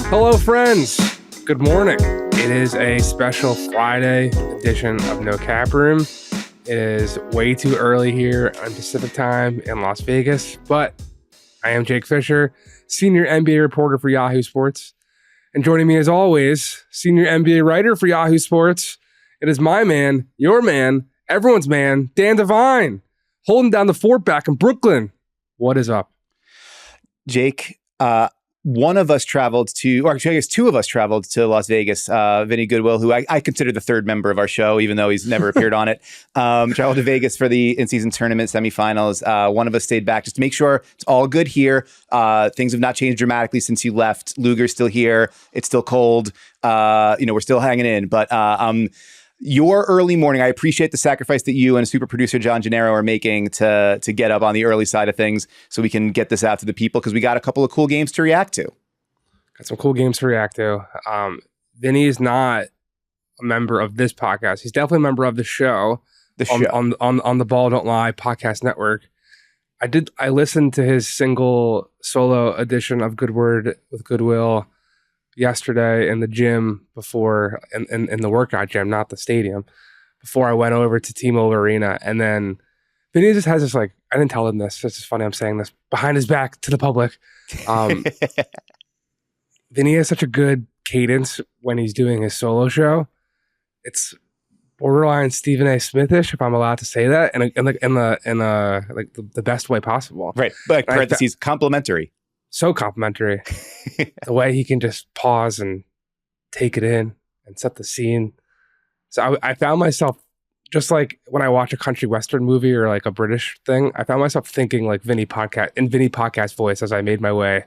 Hello, friends. Good morning. It is a special Friday edition of No Cap Room. It is way too early here on Pacific time in Las Vegas, but I am Jake Fischer, senior NBA reporter for Yahoo Sports. And joining me as always, senior NBA writer for Yahoo Sports, it is my man, your man, everyone's man, Dan Devine, holding down the fort back in Brooklyn. What is up? Jake, one of us traveled to, or actually I guess two of us traveled to Las Vegas. Vinny Goodwill, who I consider the third member of our show, even though he's never appeared on it, traveled to Vegas for the in-season tournament semifinals. One of us stayed back just to make sure it's all good here. Things have not changed dramatically since you left. Luger's still here. It's still cold. We're still hanging in. But your early morning, I appreciate the sacrifice that you and super producer John Gennaro are making to get up on the early side of things so we can get this out to the people, because we got a couple of cool games to react to. Got some cool games to react to. Vinny is not a member of this podcast. He's definitely a member of the show. On the Ball Don't Lie podcast network. I listened to his single solo edition of Good Word with Goodwill yesterday in the gym before, in the workout gym, not the stadium, before I went over to T-Mobile Arena. And then Vinny just has this, like, I didn't tell him this, it's just funny I'm saying this, behind his back to the public. Vinny has such a good cadence when he's doing his solo show. It's borderline Stephen A. Smithish, if I'm allowed to say that, in the best way possible. Right, but parentheses, complimentary. So complimentary. The way he can just pause and take it in and set the scene. So I found myself, just like when I watch a country western movie or like a British thing, I found myself thinking like Vinny podcast voice as I made my way.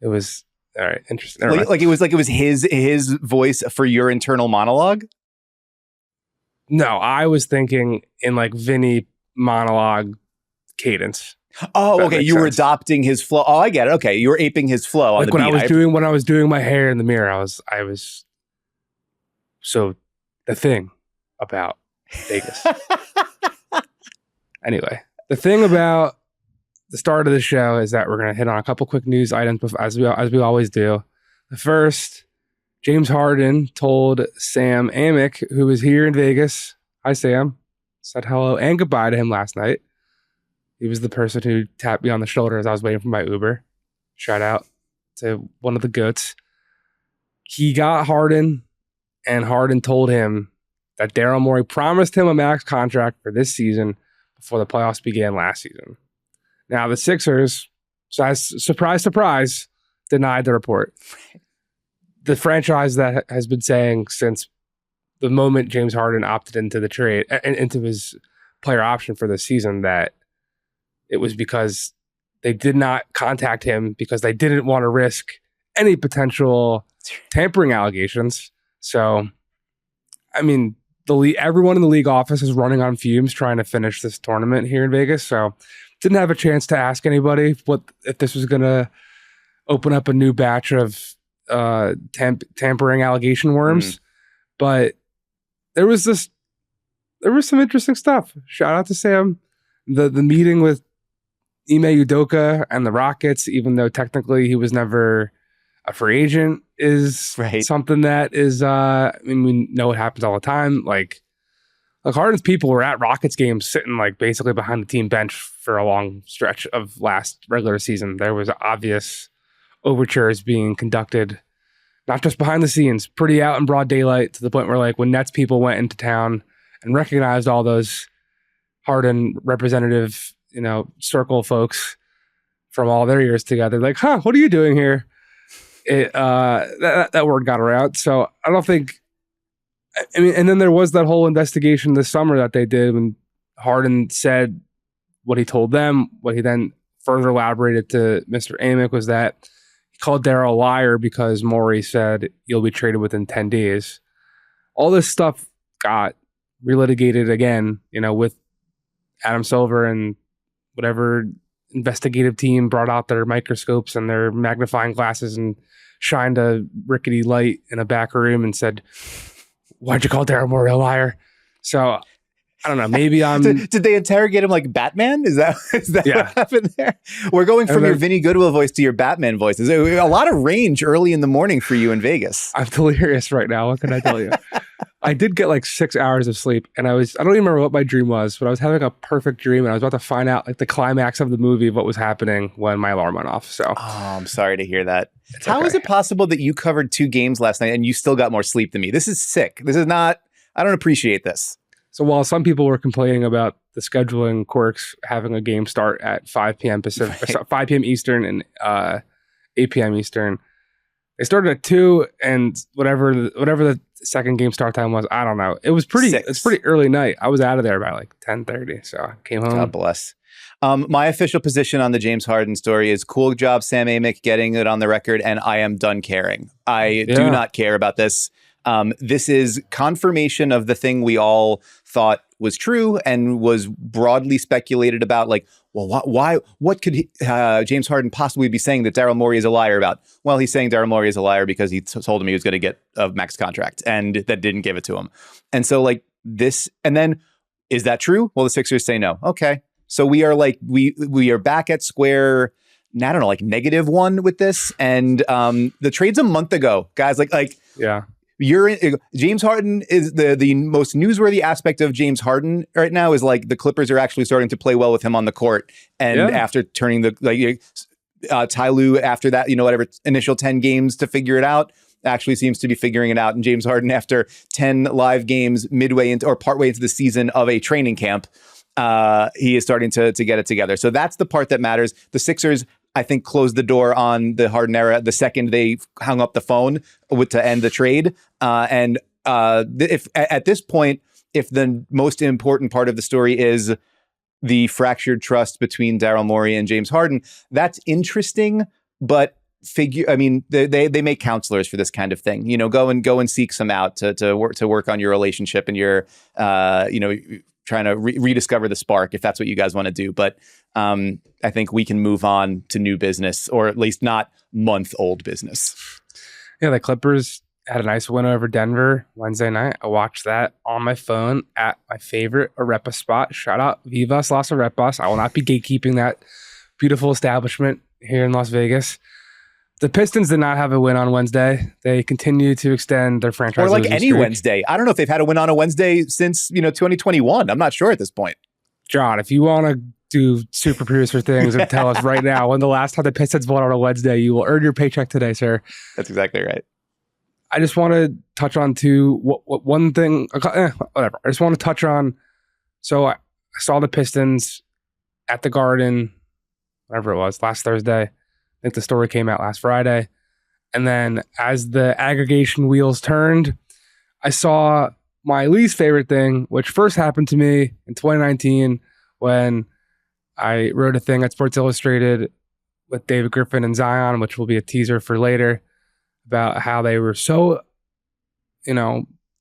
It was all right, interesting. Like it was his voice for your internal monologue. No, I was thinking in like Vinny monologue cadence. Oh, okay. You were adopting his flow. Oh, I get it. Okay, you were aping his flow on like the when beat. When I was doing my hair in the mirror, I was. So the thing about Vegas. Anyway, the thing about the start of the show is that we're going to hit on a couple quick news items as we always do. The first, James Harden told Sam Amick, who was here in Vegas. Hi, Sam. Said hello and goodbye to him last night. He was the person who tapped me on the shoulder as I was waiting for my Uber. Shout out to one of the GOATs. He got Harden, and Harden told him that Daryl Morey promised him a max contract for this season before the playoffs began last season. Now, the Sixers, surprise, surprise, denied the report. The franchise that has been saying since the moment James Harden opted into the trade, into his player option for this season, that it was because they did not contact him because they didn't want to risk any potential tampering allegations. So, I mean, everyone in the league office is running on fumes trying to finish this tournament here in Vegas. So, didn't have a chance to ask anybody if this was going to open up a new batch of tampering allegation worms. But there was some interesting stuff. Shout out to Sam. The meeting with Ime Udoka and the Rockets, even though technically he was never a free agent, is something that is, we know what happens all the time. Like Harden's people were at Rockets games sitting like basically behind the team bench for a long stretch of last regular season. There was obvious overtures being conducted, not just behind the scenes, pretty out in broad daylight, to the point where like when Nets people went into town and recognized all those Harden representative, circle folks from all their years together, like, what are you doing here? That word got around. So I don't think, and then there was that whole investigation this summer that they did when Harden said what he told them. What he then further elaborated to Mr. Amick was that he called Daryl a liar because Morey said you'll be traded within 10 days. All this stuff got relitigated again, with Adam Silver and whatever investigative team brought out their microscopes and their magnifying glasses and shined a rickety light in a back room and said, "Why'd you call Daryl Morey a liar?" So I don't know. Maybe I'm. Did they interrogate him like Batman? Is that what happened there? We're going from your Vinny Goodwill voice to your Batman voice. There's a lot of range early in the morning for you in Vegas. I'm delirious right now. What can I tell you? I did get like 6 hours of sleep, and I don't even remember what my dream was, but I was having a perfect dream, and I was about to find out like the climax of the movie of what was happening when my alarm went off. So, I'm sorry to hear that. How is it possible that you covered 2 games last night and you still got more sleep than me? This is sick. This is not. I don't appreciate this. So while some people were complaining about the scheduling quirks having a game start at 5 p.m. Pacific, 5 p.m. Eastern and 8 p.m. Eastern, they started at 2, and whatever the second game start time was, I don't know. It's pretty early night. I was out of there by like 10:30, so I came home. God bless. My official position on the James Harden story is cool job, Sam Amick, getting it on the record, and I am done caring. I do not care about this. This is confirmation of the thing we all thought was true and was broadly speculated about. Like, well, what could James Harden possibly be saying that Daryl Morey is a liar about? Well, he's saying Daryl Morey is a liar because he told him he was going to get a max contract and that didn't give it to him. And so like this, and then is that true? Well, the Sixers say no. Okay. So we are like, we are back at square, I don't know, like -1 with this. And the trade's a month ago, guys. Yeah. James Harden is the most newsworthy aspect of James Harden right now is like the Clippers are actually starting to play well with him on the court. And after turning Ty Lue after that, whatever initial 10 games to figure it out, actually seems to be figuring it out. And James Harden, after 10 live games midway into or partway into the season of a training camp, he is starting to get it together. So that's the part that matters. The Sixers, I think, closed the door on the Harden era the second they hung up the phone to end the trade. If at this point, if the most important part of the story is the fractured trust between Daryl Morey and James Harden, that's interesting. But they make counselors for this kind of thing. Go and seek some out to work on your relationship and your trying to rediscover the spark if that's what you guys want to do. But I think we can move on to new business, or at least not month-old business. Yeah, the Clippers had a nice win over Denver Wednesday night. I watched that on my phone at my favorite Arepa spot. Shout out Vivas Las Arepas. I will not be gatekeeping that beautiful establishment here in Las Vegas. The Pistons did not have a win on Wednesday. They continue to extend their franchise. Or like any streak. Wednesday. I don't know if they've had a win on a Wednesday since 2021. I'm not sure at this point. John, if you want to do super producer things and tell us right now when the last time the Pistons won on a Wednesday, you will earn your paycheck today, sir. That's exactly right. I just want to touch on one thing. Whatever. I just want to touch on. So I saw the Pistons at the Garden, whatever it was, last Thursday. I think the story came out last Friday. And then as the aggregation wheels turned, I saw my least favorite thing, which first happened to me in 2019 when I wrote a thing at Sports Illustrated with David Griffin and Zion, which will be a teaser for later, about how they were so,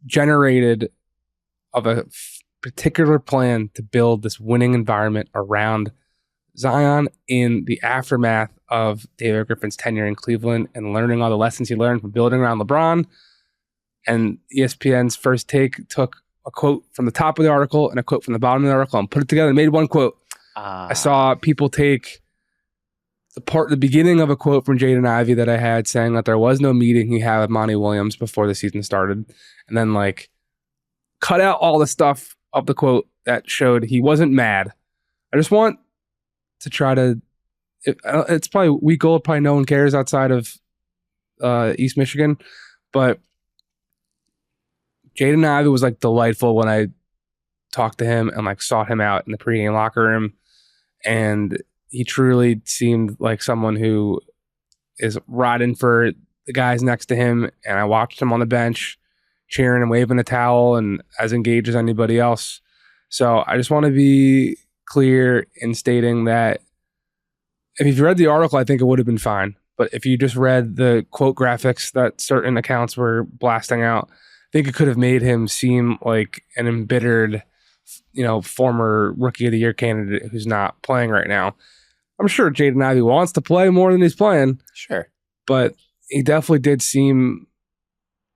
generated of a particular plan to build this winning environment around Zion in the aftermath of David Griffin's tenure in Cleveland and learning all the lessons he learned from building around LeBron. And ESPN's First Take took a quote from the top of the article and a quote from the bottom of the article and put it together and made one quote. I saw people take the beginning of a quote from Jaden Ivey that I had saying that there was no meeting he had with Monty Williams before the season started, and then cut out all the stuff of the quote that showed he wasn't mad. I just want to try to. It's probably week old. Probably no one cares outside of East Michigan, but Jaden Ivey was delightful when I talked to him and sought him out in the pregame locker room, and he truly seemed like someone who is riding for the guys next to him. And I watched him on the bench cheering and waving a towel and as engaged as anybody else. So I just want to be clear in stating that if you read the article, I think it would have been fine. But if you just read the quote graphics that certain accounts were blasting out, I think it could have made him seem like an embittered, former Rookie of the Year candidate who's not playing right now. I'm sure Jaden Ivey wants to play more than he's playing. Sure. But he definitely did seem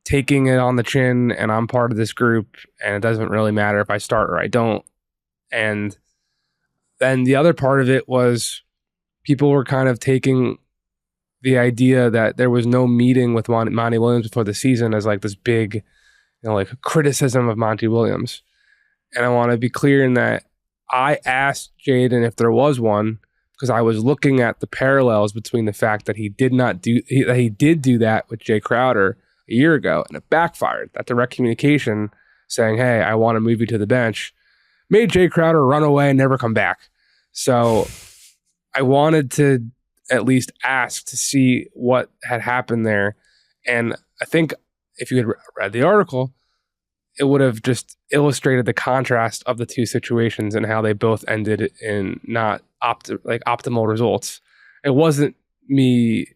taking it on the chin and I'm part of this group and it doesn't really matter if I start or I don't. And then the other part of it was people were kind of taking the idea that there was no meeting with Monty Williams before the season as like this big, like criticism of Monty Williams. And I want to be clear in that I asked Jaden if there was one because I was looking at the parallels between the fact that he did do that with Jay Crowder a year ago and it backfired. That direct communication saying, hey, I want to move you to the bench, made Jay Crowder run away and never come back. So I wanted to at least ask to see what had happened there. And I think if you had read the article, it would have just illustrated the contrast of the two situations and how they both ended in not optimal results. It wasn't me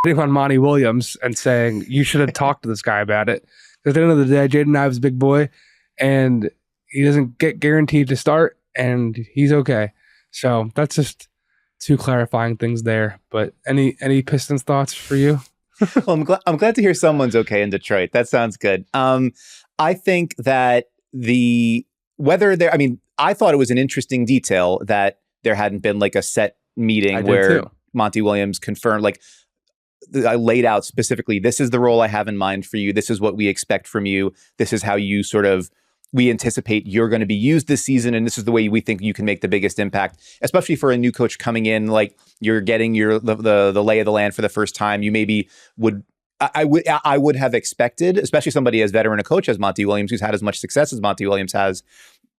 shitting on Monty Williams and saying, you should have talked to this guy about it. At the end of the day, Jaden Ivey's a big boy and he doesn't get guaranteed to start and he's okay. So that's just two clarifying things there. But any Pistons thoughts for you? Well, I'm glad to hear someone's okay in Detroit. That sounds good. I think that I thought it was an interesting detail that there hadn't been like a set meeting where Monty Williams confirmed, like I laid out specifically, this is the role I have in mind for you. This is what we expect from you. This is how you we anticipate you're going to be used this season. And this is the way we think you can make the biggest impact, especially for a new coach coming in, like you're getting the lay of the land for the first time. You maybe I would have expected, especially somebody as veteran a coach as Monty Williams, who's had as much success as Monty Williams has,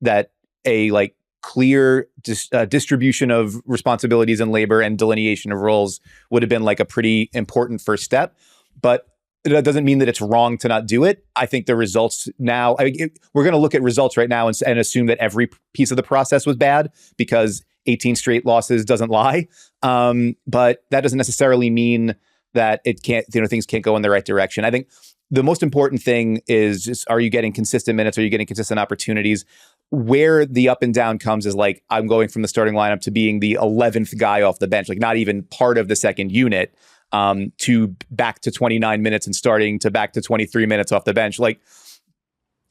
that a like clear distribution of responsibilities and labor and delineation of roles would have been like a pretty important first step. But that doesn't mean that it's wrong to not do it. I think the results now, we're going to look at results right now and assume that every piece of the process was bad because 18 straight losses doesn't lie. But that doesn't necessarily mean that it can't, things can't go in the right direction. I think the most important thing is just, are you getting consistent minutes? Are you getting consistent opportunities? Where the up and down comes is like, I'm going from the starting lineup to being the 11th guy off the bench, like not even part of the second unit, to back to 29 minutes and starting to back to 23 minutes off the bench. Like,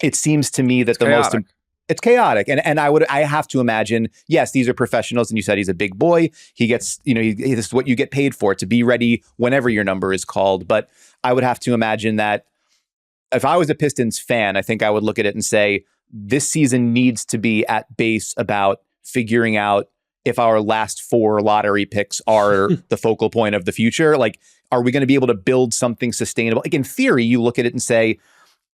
it seems to me that it's chaotic. And I have to imagine, yes, these are professionals. And you said he's a big boy. He gets, this is what you get paid for, to be ready whenever your number is called. But I would have to imagine that if I was a Pistons fan, I think I would look at it and say, this season needs to be at base about figuring out if our last 4 lottery picks are the focal point of the future. Like, are we going to be able to build something sustainable? Like, in theory, you look at it and say,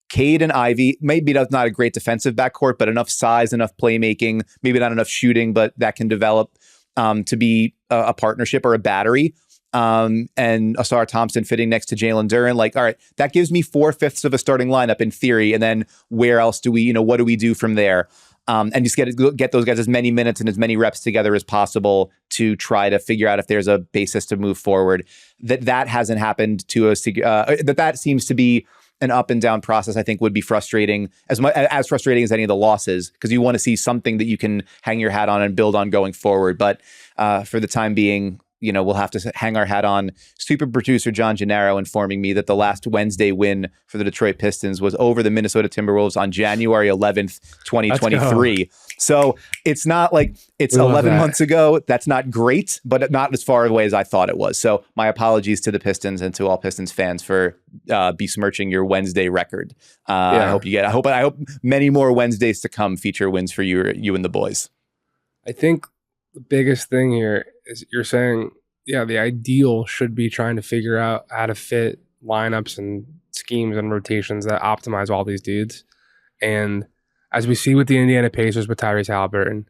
Cade and Ivy, maybe that's not a great defensive backcourt, but enough size, enough playmaking, maybe not enough shooting, but that can develop to be a partnership or a battery. And Asar Thompson fitting next to Jalen Duren. Like, all right, that gives me 4/5 of a starting lineup in theory. And then where else do we, what do we do from there? And just get those guys as many minutes and as many reps together as possible to try to figure out if there's a basis to move forward. That hasn't happened to us. That seems to be an up and down process. I think would be frustrating, as frustrating as any of the losses, because you want to see something that you can hang your hat on and build on going forward. But for the time being, we'll have to hang our hat on super producer John Gennaro informing me that the last Wednesday win for the Detroit Pistons was over the Minnesota Timberwolves on January 11th, 2023. So it's not like it's 11 months ago. That's not great, but not as far away as I thought it was. So my apologies to the Pistons and to all Pistons fans for besmirching your Wednesday record. I hope many more Wednesdays to come feature wins for you and the boys. I think the biggest thing here is you're saying, the ideal should be trying to figure out how to fit lineups and schemes and rotations that optimize all these dudes. And as we see with the Indiana Pacers with Tyrese Haliburton,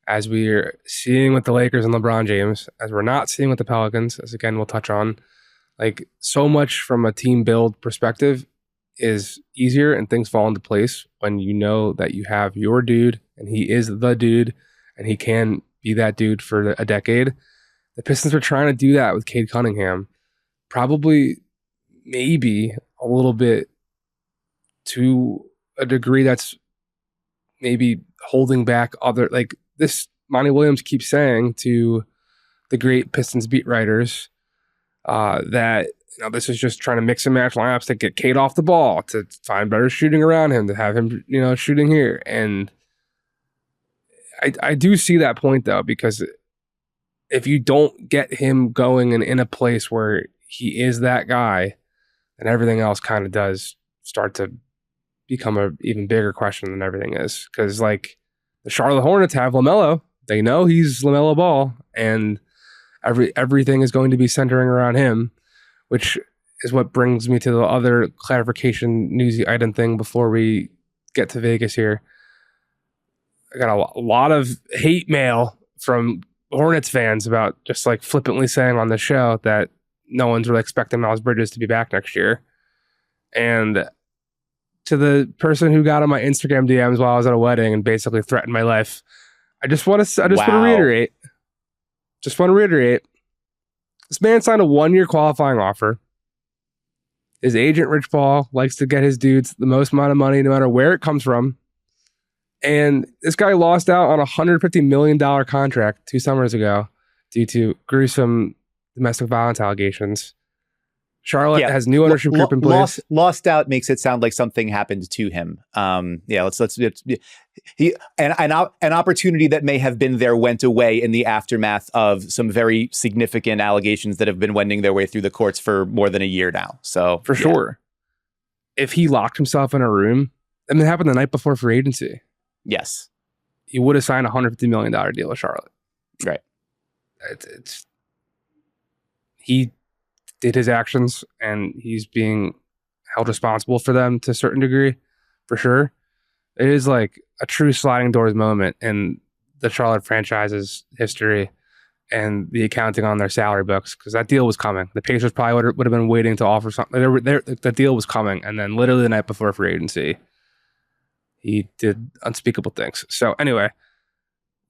as we're seeing with the Lakers and LeBron James, as we're not seeing with the Pelicans, as again we'll touch on, like, so much from a team build perspective is easier and things fall into place when you know that you have your dude and he is the dude and he can be that dude for a decade. The Pistons were trying to do that with Cade Cunningham, probably maybe a little bit to a degree that's maybe holding back other, like this Monty Williams keeps saying to the great Pistons beat writers that this is just trying to mix and match lineups to get Cade off the ball, to find better shooting around him, to have him, shooting here. And I do see that point, though, because if you don't get him going and in a place where he is that guy, then everything else kind of does start to become a even bigger question than everything is. Because, like, the Charlotte Hornets have LaMelo. They know he's LaMelo Ball, and everything is going to be centering around him, which is what brings me to the other clarification newsy item thing before we get to Vegas here. I got a lot of hate mail from Hornets fans about just like flippantly saying on the show that no one's really expecting Miles Bridges to be back next year. And to the person who got on my Instagram DMs while I was at a wedding and basically threatened my life, I just want to reiterate. Just want to reiterate. This man signed a 1-year qualifying offer. His agent, Rich Paul, likes to get his dudes the most amount of money no matter where it comes from. And this guy lost out on a $150 million contract 2 summers ago due to gruesome domestic violence allegations. Charlotte has new ownership group in place. Lost out makes it sound like something happened to him. An opportunity that may have been there went away in the aftermath of some very significant allegations that have been wending their way through the courts for more than a year now. So for sure, if he locked himself in a room, and it happened the night before free agency. Yes, he would have signed a $150 million deal with Charlotte. Right. He did his actions, and he's being held responsible for them to a certain degree, for sure. It is like a true sliding doors moment in the Charlotte franchise's history and the accounting on their salary books, because that deal was coming. The Pacers probably would have been waiting to offer something. The deal was coming, and then literally the night before free agency, he did unspeakable things. So anyway,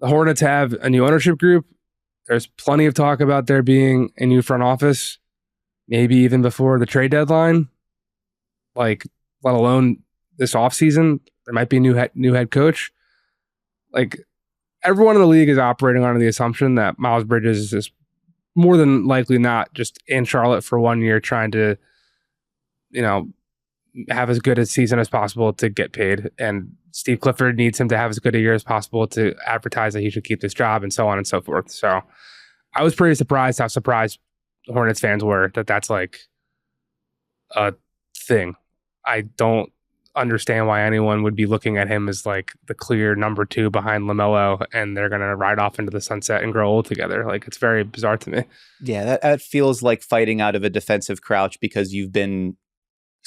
the Hornets have a new ownership group. There's plenty of talk about there being a new front office, maybe even before the trade deadline, like let alone this offseason. There might be a new head coach. Like, everyone in the league is operating under the assumption that Miles Bridges is more than likely not just in Charlotte for 1 year trying to, have as good a season as possible to get paid. And Steve Clifford needs him to have as good a year as possible to advertise that he should keep this job, and so on and so forth. So I was pretty surprised how surprised the Hornets fans were that that's like a thing. I don't understand why anyone would be looking at him as like the clear number 2 behind LaMelo, and they're going to ride off into the sunset and grow old together. Like, it's very bizarre to me. Yeah, that feels like fighting out of a defensive crouch because you've been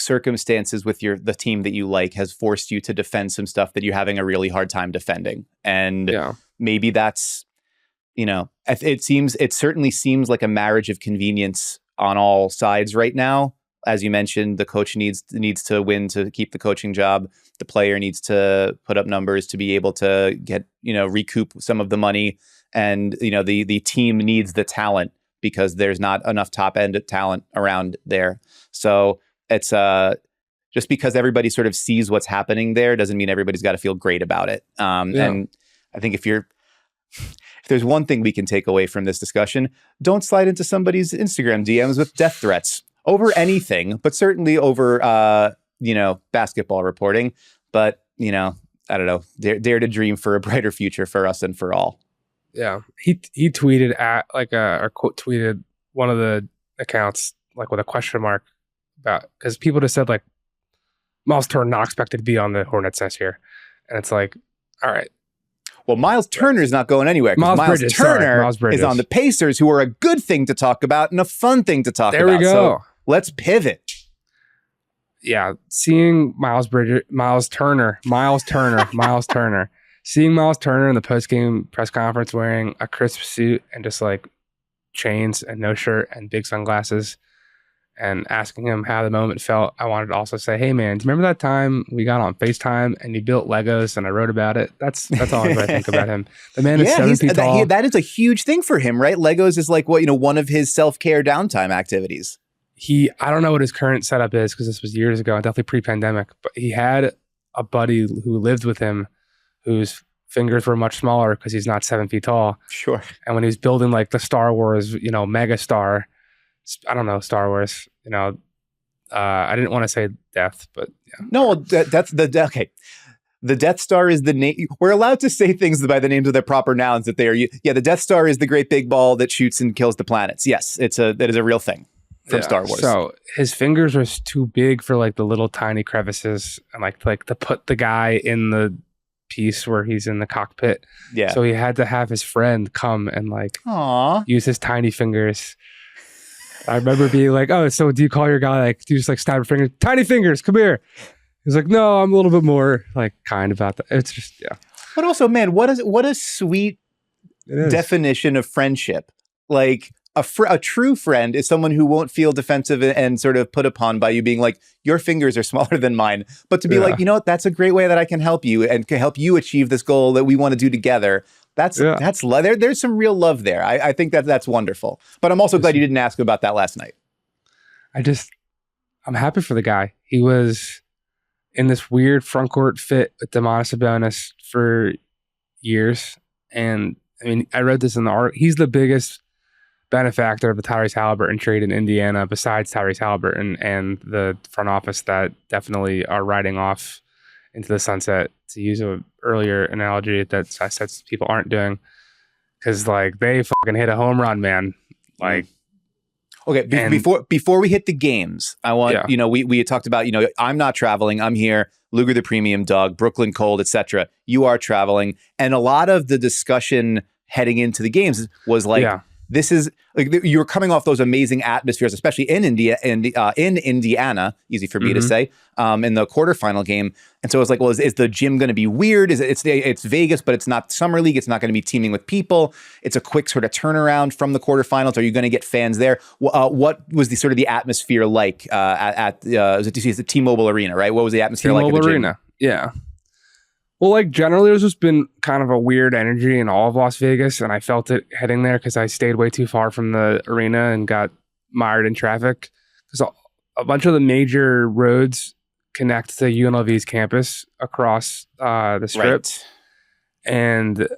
circumstances with the team that you like has forced you to defend some stuff that you're having a really hard time defending. And maybe that's, it certainly seems like a marriage of convenience on all sides right now. As you mentioned, the coach needs to win to keep the coaching job. The player needs to put up numbers to be able to get, recoup some of the money. And, the team needs the talent because there's not enough top end talent around there. So it's just because everybody sort of sees what's happening there doesn't mean everybody's got to feel great about it. And I think if there's one thing we can take away from this discussion, don't slide into somebody's Instagram DMs with death threats over anything, but certainly over, basketball reporting. But, I don't know, dare to dream for a brighter future for us and for all. Yeah. He tweeted at or quote tweeted one of the accounts, like with a question mark about, because people just said like, Myles Turner not expected to be on the Hornets this year. And it's like, all right. Well, Myles Turner is not going anywhere. Myles Turner is on the Pacers, who are a good thing to talk about and a fun thing to talk about. There we go. So let's pivot. Yeah, seeing Myles Turner, seeing Myles Turner in the post-game press conference wearing a crisp suit and just like chains and no shirt and big sunglasses, and asking him how the moment felt, I wanted to also say, hey man, do you remember that time we got on FaceTime and you built Legos and I wrote about it? That's all I think about him. The man is 7 feet tall. That is a huge thing for him, right? Legos is like one of his self-care downtime activities. I don't know what his current setup is because this was years ago, definitely pre-pandemic, but he had a buddy who lived with him whose fingers were much smaller because he's not 7 feet tall. Sure. And when he was building like the Star Wars, mega star I don't know, Star Wars. I didn't want to say death, but yeah. No, that's okay. The Death Star is the name. We're allowed to say things by the names of their proper nouns that they are. Yeah, the Death Star is the great big ball that shoots and kills the planets. Yes, that is a real thing from Star Wars. So his fingers were too big for like the little tiny crevices, and like to put the guy in the piece where he's in the cockpit. Yeah. So he had to have his friend come and like use his tiny fingers. I remember being like, "Oh, so do you call your guy like do you just like snap your fingers? Tiny fingers, come here." He's like, "No, I'm a little bit more like kind about that." It's just But also, man, what a sweet definition of friendship. Like a true friend is someone who won't feel defensive and sort of put upon by you being like, your fingers are smaller than mine. But to be like, you know what, that's a great way that I can help you and can help you achieve this goal that we want to do together. There's some real love there. I think that's wonderful. But I'm also glad you didn't ask about that last night. I'm happy for the guy. He was in this weird front court fit with Domantas Sabonis for years. And I mean, I read this in the article. He's the biggest benefactor of the Tyrese Haliburton trade in Indiana, besides Tyrese Haliburton and the front office that definitely are riding off into the sunset, to use an earlier analogy that I said people aren't doing, because like they fucking hit a home run, man. Like, okay, before we hit the games, I want we had talked about I'm not traveling, I'm here. Luger the Premium Dog, Brooklyn Cold, etc. You are traveling, and a lot of the discussion heading into the games was like. Yeah. This is like you're coming off those amazing atmospheres, especially in Indiana, easy for me to say, in the quarterfinal game. And so it's like, well, is the gym going to be weird? It's Vegas, but it's not Summer League. It's not going to be teaming with people. It's a quick sort of turnaround from the quarterfinals. Are you going to get fans there? What was the sort of the atmosphere like at the T-Mobile Arena, right? What was the atmosphere like at the gym? Arena? Yeah. Well, like generally, there's just been kind of a weird energy in all of Las Vegas, and I felt it heading there because I stayed way too far from the arena and got mired in traffic. Because a bunch of the major roads connect to UNLV's campus across the Strip, right. And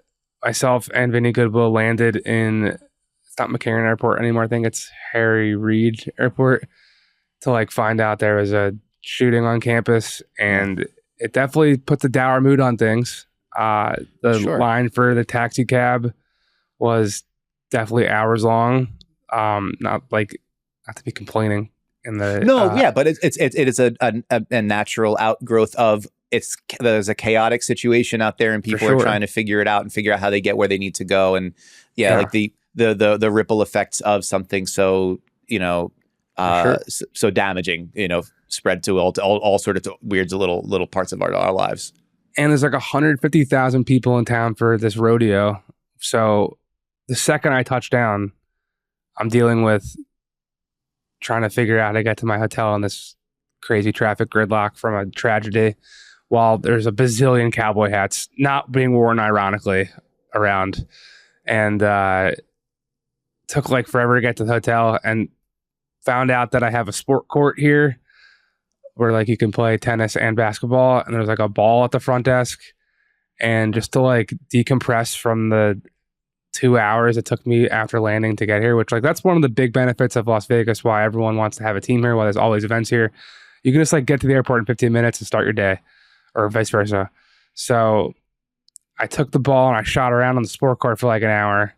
myself and Vinny Goodwill landed in, it's not McCarran Airport anymore, I think it's Harry Reid Airport, to like find out there was a shooting on campus, and it definitely put the dour mood on things. Line for the taxi cab was definitely hours long. Not to be complaining in the but it is a natural outgrowth of there's a chaotic situation out there, and people are trying to figure it out and figure out how they get where they need to go, and like the ripple effects of something so so damaging, spread to all sorts of weird little parts of our lives. And there's like 150,000 people in town for this rodeo. So the second I touch down, I'm dealing with trying to figure out how to get to my hotel in this crazy traffic gridlock from a tragedy, while there's a bazillion cowboy hats not being worn ironically around. And took like forever to get to the hotel, and found out that I have a sport court here where like you can play tennis and basketball, and there's like a ball at the front desk. And just to like decompress from the 2 hours it took me after landing to get here, which like that's one of the big benefits of Las Vegas, why everyone wants to have a team here, why there's always events here. You can just like get to the airport in 15 minutes and start your day, or vice versa. So I took the ball and I shot around on the sport court for like an hour,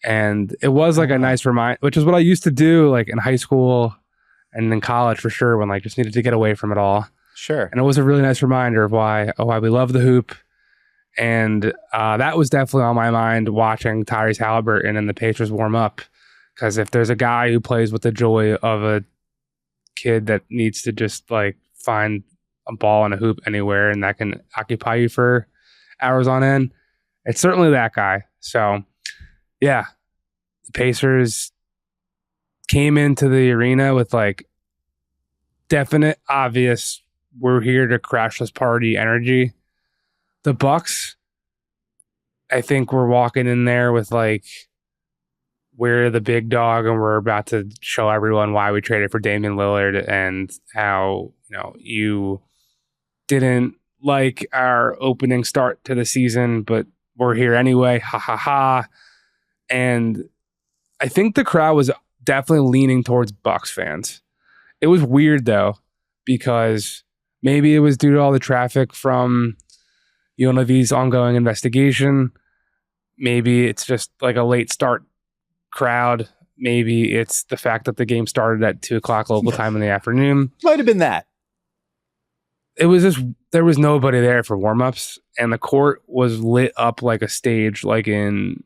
and it was like a nice reminder, which is what I used to do like in high school and in college for sure, when like just needed to get away from it all. Sure. And it was a really nice reminder of why we love the hoop. And that was definitely on my mind watching Tyrese Haliburton and the Pacers warm up. Because if there's a guy who plays with the joy of a kid that needs to just like find a ball and a hoop anywhere and that can occupy you for hours on end, it's certainly that guy. So yeah, the Pacers came into the arena with like definite, obvious, we're here to crash this party energy. The Bucks, I think we're walking in there with like, we're the big dog and we're about to show everyone why we traded for Damian Lillard and how, you didn't like our opening start to the season, but we're here anyway. Ha ha ha. And I think the crowd was definitely leaning towards Bucks fans. It was weird though, because maybe it was due to all the traffic from UNLV's ongoing investigation. Maybe it's just like a late start crowd. Maybe it's the fact that the game started at 2:00 local time in the afternoon. Might have been that. It was just, there was nobody there for warm-ups, and the court was lit up like a stage, like in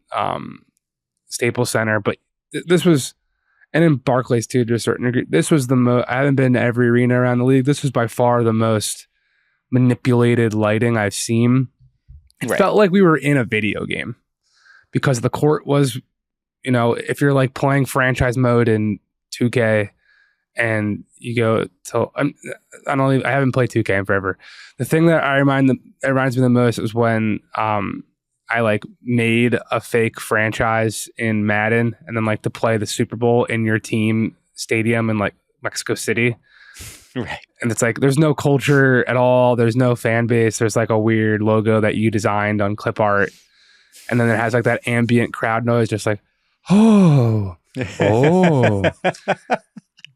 Staples Center. But this was, and in Barclays too, to a certain degree, this was the most, I haven't been to every arena around the league. This was by far the most manipulated lighting I've seen. It felt like we were in a video game, because the court was, if you're like playing franchise mode in 2K and you go to, I haven't played 2K in forever. The thing that reminds me the most was when I like made a fake franchise in Madden, and then like to play the Super Bowl in your team stadium in like Mexico City. Right. And it's like, there's no culture at all. There's no fan base. There's like a weird logo that you designed on clip art. And then it has like that ambient crowd noise, just like, oh.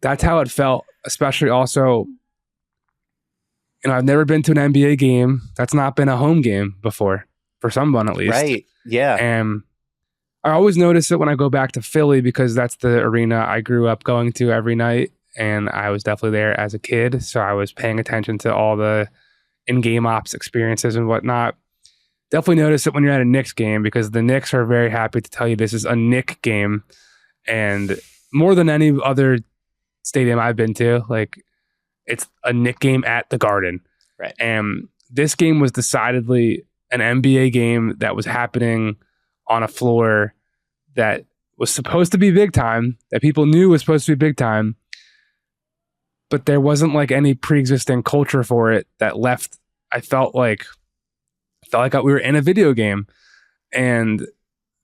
That's how it felt. Especially also, I've never been to an NBA game that's not been a home game before, for someone at least. Right. Yeah. And I always notice it when I go back to Philly, because that's the arena I grew up going to every night. And I was definitely there as a kid. So I was paying attention to all the in-game ops experiences and whatnot. Definitely notice it when you're at a Knicks game, because the Knicks are very happy to tell you this is a Knick game. And more than any other stadium I've been to, like, it's a Knick game at the Garden. Right. And this game was decidedly an NBA game that was happening on a floor that was supposed to be big time, that people knew was supposed to be big time. But there wasn't like any pre-existing culture for it that left. I felt like we were in a video game, and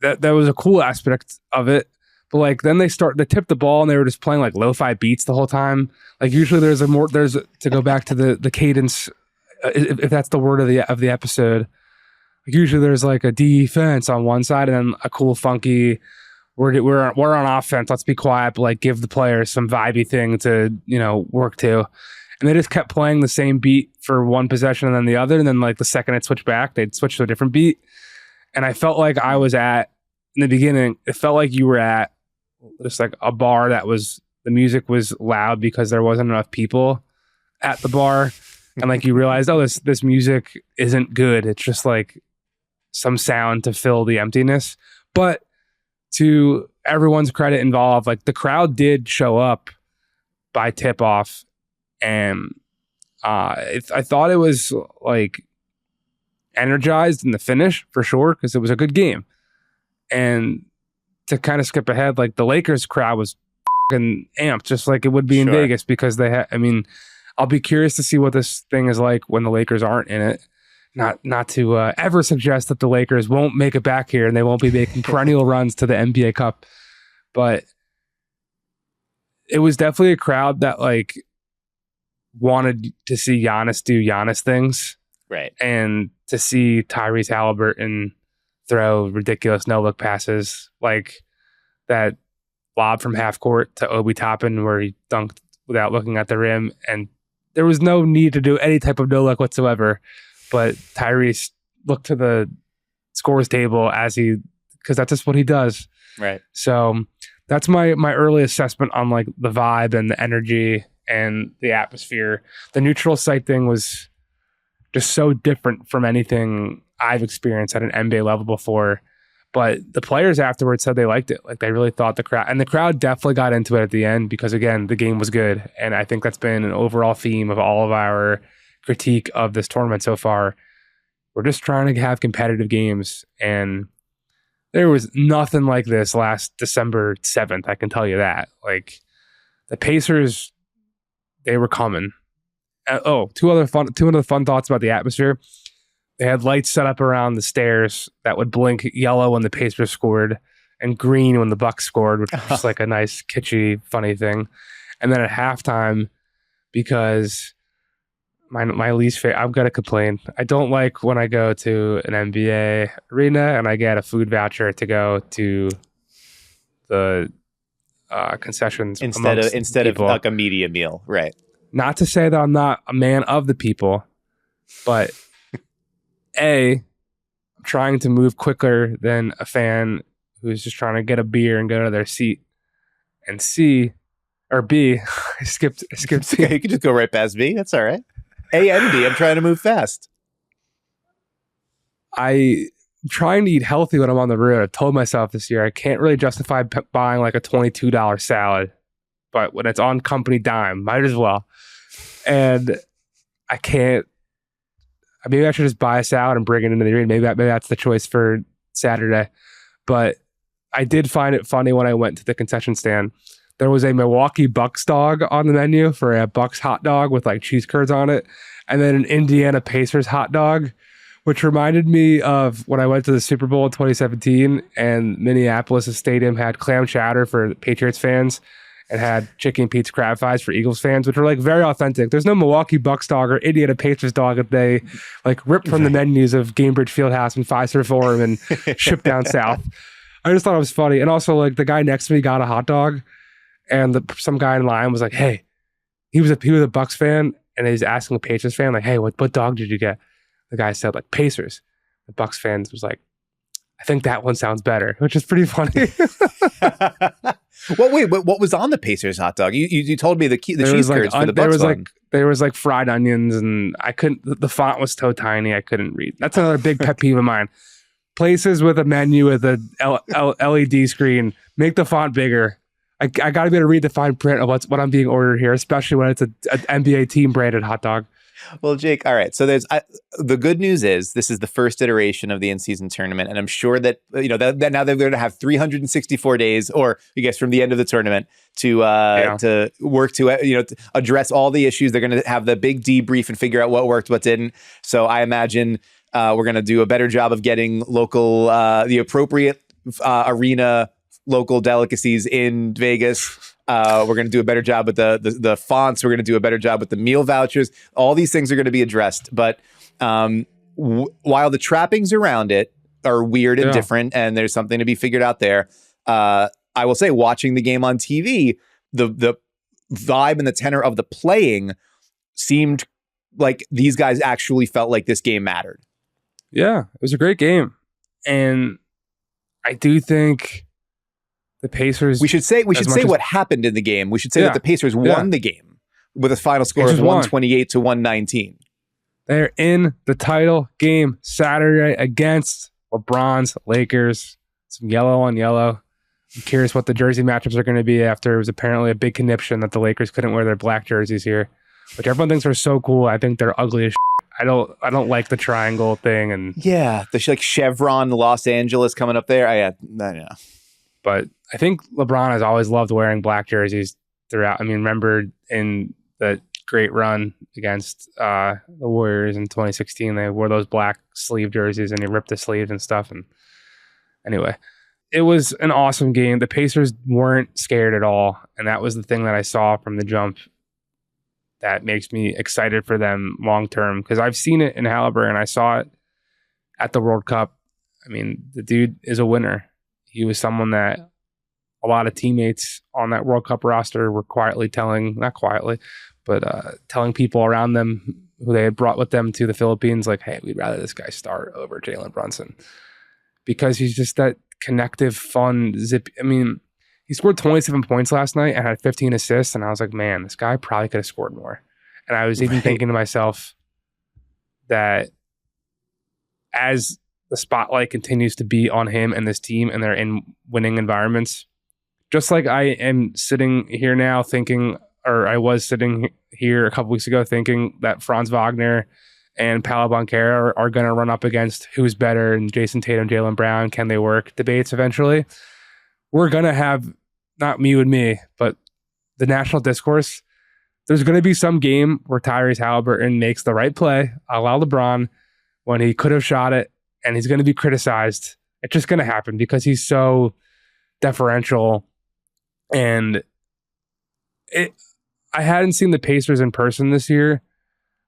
that was a cool aspect of it. But like then they tipped the ball, and they were just playing like lo-fi beats the whole time. Like usually there's to go back to the cadence, if that's the word of the episode. Like usually there's like a defense on one side, and then a cool funky, we're on offense, let's be quiet, but like give the players some vibey thing to work to. And they just kept playing the same beat for one possession and then the other, and then like the second it switched back, they'd switch to a different beat. And I felt like I was in the beginning, it felt like you were at just like a bar that was, the music was loud because there wasn't enough people at the bar. And like you realized, oh, this music isn't good, it's just like some sound to fill the emptiness. But to everyone's credit involved, like the crowd did show up by tip off, and I thought it was like energized in the finish for sure, because it was a good game. And to kind of skip ahead, like the Lakers crowd was fucking amped, just like it would be in Vegas, because they had. I mean, I'll be curious to see what this thing is like when the Lakers aren't in it. Not to ever suggest that the Lakers won't make it back here and they won't be making perennial runs to the NBA Cup, but it was definitely a crowd that like wanted to see Giannis do Giannis things, right? And to see Tyrese Haliburton throw ridiculous no-look passes, like that lob from half court to Obi Toppin where he dunked without looking at the rim, and there was no need to do any type of no-look whatsoever. But Tyrese looked to the scores table because that's just what he does. Right. So that's my early assessment on like the vibe and the energy and the atmosphere. The neutral site thing was just so different from anything I've experienced at an NBA level before. But the players afterwards said they liked it. Like they really thought the crowd definitely got into it at the end, because again, the game was good. And I think that's been an overall theme of all of our critique of this tournament so far. We're just trying to have competitive games, and there was nothing like this last December 7th, I can tell you that. Like the Pacers, they were coming. Two other fun thoughts about the atmosphere. They had lights set up around the stairs that would blink yellow when the Pacers scored and green when the Bucks scored, which was just like a nice kitschy funny thing. And then at halftime, because my least favorite, I've got to complain. I don't like when I go to an NBA arena and I get a food voucher to go to the concessions instead of people. like a media meal, right? Not to say that I'm not a man of the people, but I'm trying to move quicker than a fan who's just trying to get a beer and go to their seat. And B, I skipped C. You could just go right past B. That's all right. A and B. I'm trying to move fast. I'm trying to eat healthy when I'm on the road. I've told myself this year I can't really justify buying like a $22 salad, but when it's on company dime, might as well. And I can't. Maybe I should just buy a salad and bring it into the arena. Maybe that's the choice for Saturday. But I did find it funny when I went to the concession stand. There was a Milwaukee Bucks dog on the menu for a Bucks hot dog with like cheese curds on it, and then an Indiana Pacers hot dog, which reminded me of when I went to the Super Bowl in 2017 and Minneapolis Stadium had clam chowder for Patriots fans and had chicken pizza crab pies for Eagles fans, which are like very authentic. There's no Milwaukee Bucks dog or Indiana Pacers dog that they like ripped from the menus of Gamebridge Fieldhouse and Fiserv Forum and shipped down south. I just thought it was funny. And also like the guy next to me got a hot dog and some guy in line was like, hey, he was a Bucks fan and he's asking a Patriots fan like, hey, what dog did you get? The guy said like Pacers. The Bucks fans was like, I think that one sounds better, which is pretty funny. Well, wait, what was on the Pacers hot dog? You told me the cheese curds for the Bucks one. There was like fried onions and I couldn't, the font was so tiny I couldn't read. That's another big pet peeve of mine. Places with a menu with a LED screen, make the font bigger. I got to be able to read the fine print of what I'm being ordered here, especially when it's an NBA team branded hot dog. Well, Jake, all right. So the good news is this is the first iteration of the in-season tournament, and I'm sure that that now they're going to have 364 days, or I guess from the end of the tournament to work to address all the issues. They're going to have the big debrief and figure out what worked, what didn't. So I imagine we're going to do a better job of getting local, the appropriate arena local delicacies in Vegas. We're going to do a better job with the fonts. We're going to do a better job with the meal vouchers. All these things are going to be addressed. But while the trappings around it are weird and different, and there's something to be figured out there, I will say watching the game on TV, the vibe and the tenor of the playing seemed like these guys actually felt like this game mattered. Yeah, it was a great game. And I do think the Pacers. We should say what happened in the game. We should say that the Pacers won the game with a final score of 128 to 119. They're in the title game Saturday against LeBron's Lakers. Some yellow on yellow. I'm curious what the jersey matchups are going to be after it was apparently a big conniption that the Lakers couldn't wear their black jerseys here, which everyone thinks are so cool. I think they're ugly as shit. I don't like the triangle thing and the like chevron Los Angeles coming up there. I know. But I think LeBron has always loved wearing black jerseys throughout. I mean, remember in the great run against the Warriors in 2016, they wore those black sleeve jerseys and he ripped the sleeves and stuff. And anyway, it was an awesome game. The Pacers weren't scared at all. And that was the thing that I saw from the jump that makes me excited for them long term. Because I've seen it in Haliburton. I saw it at the World Cup. I mean, the dude is a winner. He was someone that a lot of teammates on that World Cup roster were telling people around them who they had brought with them to the Philippines, like, hey, we'd rather this guy start over Jalen Brunson because he's just that connective, fun, zip. I mean, he scored 27 points last night and had 15 assists. And I was like, man, this guy probably could have scored more. And I was even thinking to myself that as the spotlight continues to be on him and this team and they're in winning environments, just like I am sitting here now thinking, or I was sitting here a couple weeks ago thinking that Franz Wagner and Paolo Banchero are going to run up against who's better and Jason Tatum, Jaylen Brown, can they work debates eventually. We're going to have, not you and me, but the national discourse. There's going to be some game where Tyrese Haliburton makes the right play, a la LeBron, when he could have shot it, and he's going to be criticized. It's just going to happen because he's so deferential. And I hadn't seen the Pacers in person this year.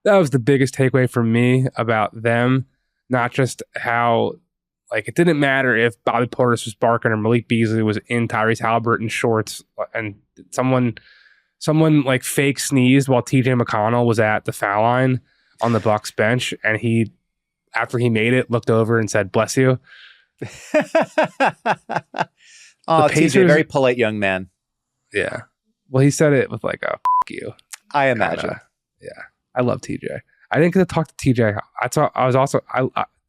That was the biggest takeaway for me about them. Not just how Like, it didn't matter if Bobby Portis was barking or Malik Beasley was in Tyrese Haliburton shorts and someone like fake sneezed while TJ McConnell was at the foul line on the Bucks bench, and he, after he made it, looked over and said, "Bless you." Oh, TJ, very polite young man. Yeah. Well, he said it with like a "f you." I imagine. Yeah. I love TJ. I didn't get to talk to TJ.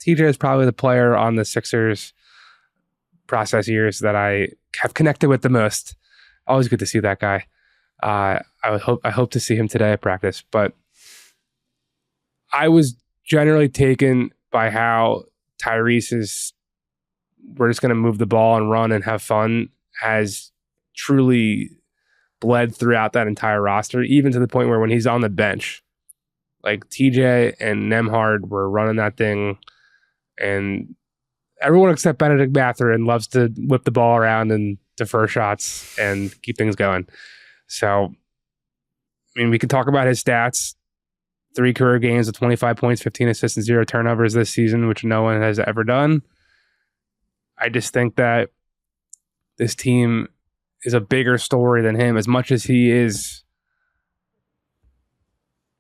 TJ is probably the player on the Sixers process years that I have connected with the most. Always good to see that guy. I hope to see him today at practice, but I was generally taken by how Tyrese we're just going to move the ball and run and have fun has truly bled throughout that entire roster, even to the point where when he's on the bench, like TJ and Nembhard were running that thing, and everyone except Benedict Mathurin loves to whip the ball around and defer shots and keep things going. So, I mean, we can talk about his stats. 3 career games with 25 points, 15 assists, and 0 turnovers this season, which no one has ever done. I just think that this team is a bigger story than him. As much as he is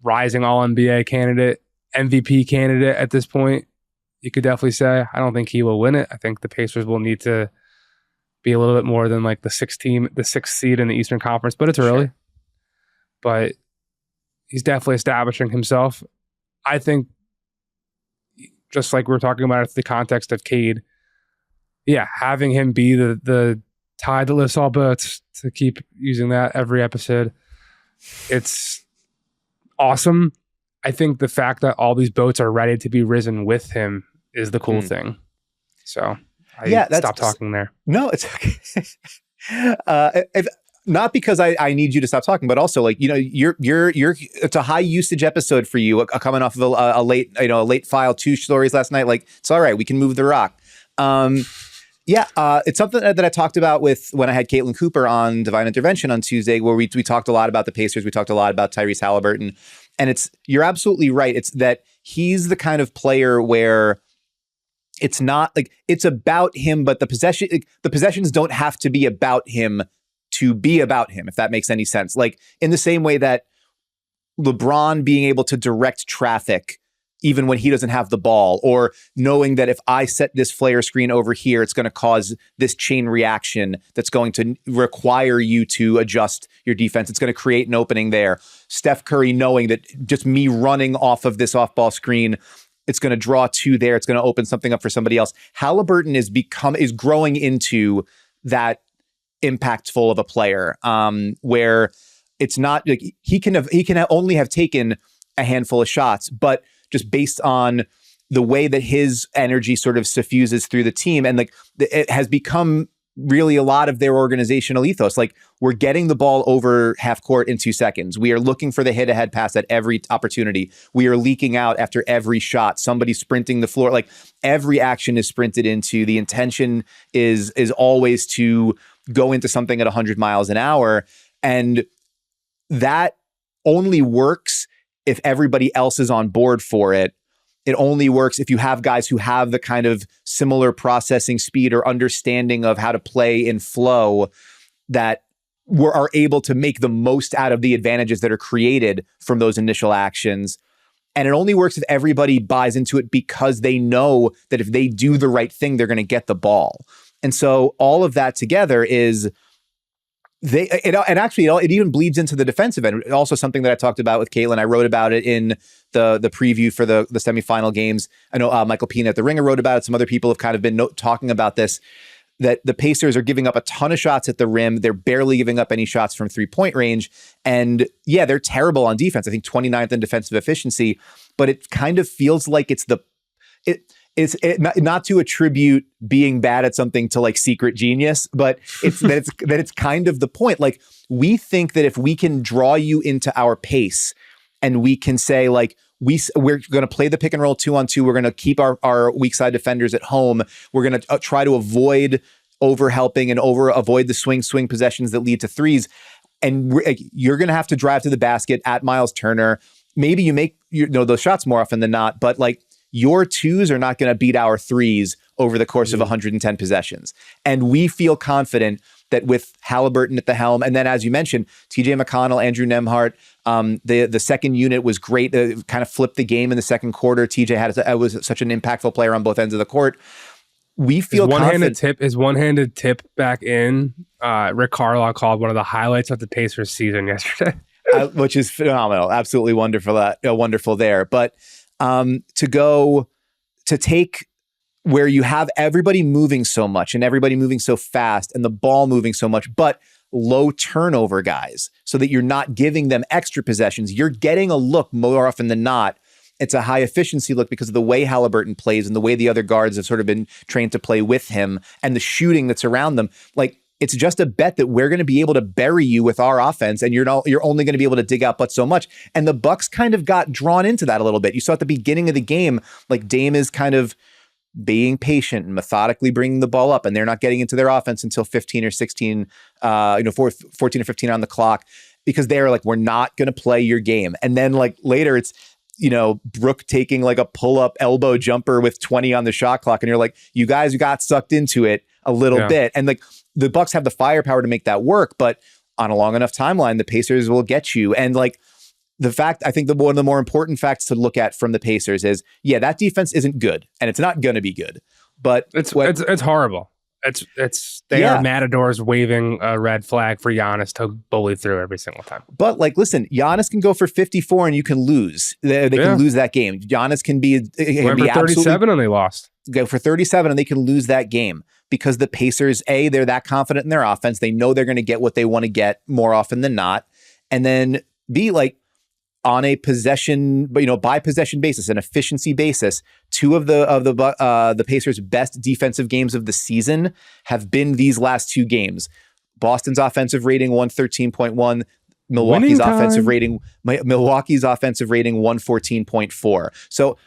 rising All-NBA candidate, MVP candidate at this point, you could definitely say, I don't think he will win it. I think the Pacers will need to be a little bit more than like the sixth seed in the Eastern Conference, but it's early. Sure. But he's definitely establishing himself. I think, just like we were talking about, it's the context of Cade. Yeah, having him be the tide that lifts all boats, to keep using that every episode, it's awesome. I think the fact that all these boats are ready to be risen with him is the cool thing. So I stopped talking there. No, it's okay. Not because I need you to stop talking, but also like, you know, you're it's a high usage episode for you, coming off of a late file 2 stories last night. Like, it's all right. We can move the rock. It's something that I talked about when I had Caitlin Cooper on Divine Intervention on Tuesday, where we talked a lot about the Pacers. We talked a lot about Tyrese Haliburton, and you're absolutely right. It's that he's the kind of player where it's not like it's about him, but the possessions don't have to be about him to be about him, if that makes any sense. Like, in the same way that LeBron being able to direct traffic even when he doesn't have the ball, or knowing that if I set this flare screen over here, it's going to cause this chain reaction that's going to require you to adjust your defense. It's going to create an opening there. Steph Curry knowing that just me running off of this off-ball screen, it's going to draw 2 there. It's going to open something up for somebody else. Halliburton is growing into that impactful of a player, where it's not like he can only have taken a handful of shots, but just based on the way that his energy sort of suffuses through the team, and like it has become really a lot of their organizational ethos. Like, we're getting the ball over half court in 2 seconds. We are looking for the hit ahead pass at every opportunity. We are leaking out after every shot. Somebody's sprinting the floor. Like, every action is sprinted into. The intention is always to go into something at 100 miles an hour. And that only works if everybody else is on board for it. It only works if you have guys who have the kind of similar processing speed or understanding of how to play in flow that are able to make the most out of the advantages that are created from those initial actions. And it only works if everybody buys into it, because they know that if they do the right thing, they're going to get the ball. And so all of that together is it even bleeds into the defensive end. Also something that I talked about with Caitlin. I wrote about it in the preview for the semifinal games. I know Michael Pina at The Ringer wrote about it. Some other people have kind of been talking about this, that the Pacers are giving up a ton of shots at the rim. They're barely giving up any shots from 3-point range. And yeah, they're terrible on defense. I think 29th in defensive efficiency, but it kind of feels like it's not to attribute being bad at something to like secret genius, but it's kind of the point. Like, we think that if we can draw you into our pace, and we can say like, we're going to play the pick and roll 2-on-2. We're going to keep our weak side defenders at home. We're going to try to avoid over helping and avoid the swing possessions that lead to threes. And you're going to have to drive to the basket at Myles Turner. Maybe you make those shots more often than not, but like, your twos are not going to beat our threes over the course of 110 possessions. And we feel confident that with Haliburton at the helm, and then as you mentioned, TJ McConnell, Andrew Nembhard, the second unit was great. Kind of flipped the game in the second quarter. TJ was such an impactful player on both ends of the court. We feel confident. His one-handed tip back in. Rick Carlisle called one of the highlights of the Pacers season yesterday, which is phenomenal. Absolutely wonderful there. But to take where you have everybody moving so much and everybody moving so fast and the ball moving so much, but low turnover guys, so that you're not giving them extra possessions. You're getting a look more often than not. It's a high efficiency look because of the way Haliburton plays and the way the other guards have sort of been trained to play with him and the shooting that's around them. Like, it's just a bet that we're going to be able to bury you with our offense, and you're only going to be able to dig out but so much. And the Bucks kind of got drawn into that a little bit. You saw at the beginning of the game, like, Dame is kind of being patient and methodically bringing the ball up, and they're not getting into their offense until 15 or 16, 14 or 15 on the clock, because they're like, we're not going to play your game. And then like later it's, Brooke taking like a pull-up elbow jumper with 20 on the shot clock, and you're like, you guys got sucked into it a little bit. And like, the Bucks have the firepower to make that work, but on a long enough timeline, the Pacers will get you. And like, I think one of the more important facts to look at from the Pacers is, that defense isn't good, and it's not going to be good, but it's horrible. They are matadors waving a red flag for Giannis to bully through every single time. But like, listen, Giannis can go for 54 and you can lose. They can lose that game. Giannis can be 37 and they lost. Go for 37 and they can lose that game because the Pacers, they're that confident in their offense. They know they're going to get what they want to get more often than not. And then B, like, on a possession, by possession basis, an efficiency basis, two of the Pacers' best defensive games of the season have been these last two games. Boston's offensive rating 113.1, Milwaukee's offensive rating 114.4. So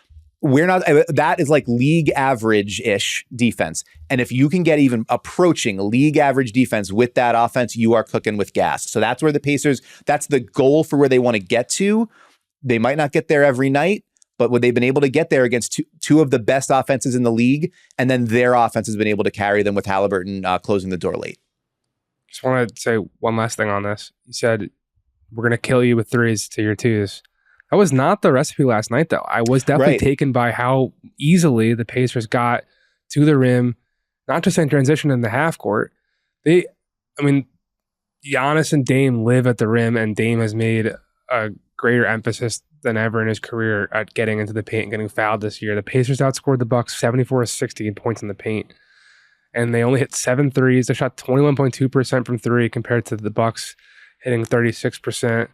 that is like league average-ish defense. And if you can get even approaching league average defense with that offense, you are cooking with gas. So that's where the Pacers, that's the goal for where they want to get to. They might not get there every night, but what they've been able to get there against two of the best offenses in the league, and then their offense has been able to carry them with Haliburton closing the door late. Just want to say one last thing on this. You said, we're going to kill you with threes to your twos. That was not the recipe last night, though. I was definitely taken by how easily the Pacers got to the rim, not just in transition in the half court. Giannis and Dame live at the rim, and Dame has made a greater emphasis than ever in his career at getting into the paint and getting fouled this year. The Pacers outscored the Bucks 74-60 in points in the paint, and they only hit 7 threes. They shot 21.2% from three compared to the Bucks hitting 36%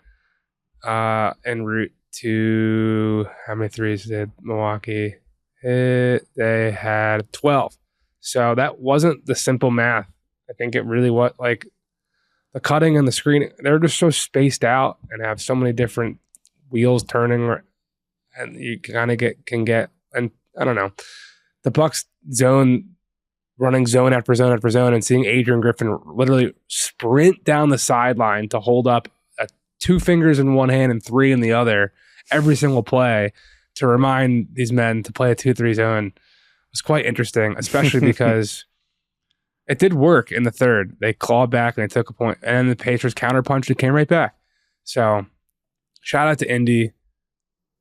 en route to how many threes did Milwaukee hit? They had 12. So that wasn't the simple math. I think it really was like the cutting and the screening. They're just so spaced out and have so many different wheels turning, and you kind of can get, and I don't know, the Bucks running zone after zone after zone, and seeing Adrian Griffin literally sprint down the sideline to hold up 2 fingers in one hand and 3 in the other every single play to remind these men to play a 2-3 zone was quite interesting, especially because it did work in the third. They clawed back and they took a point, and then the Pacers counterpunched and came right back. So shout out to Indy.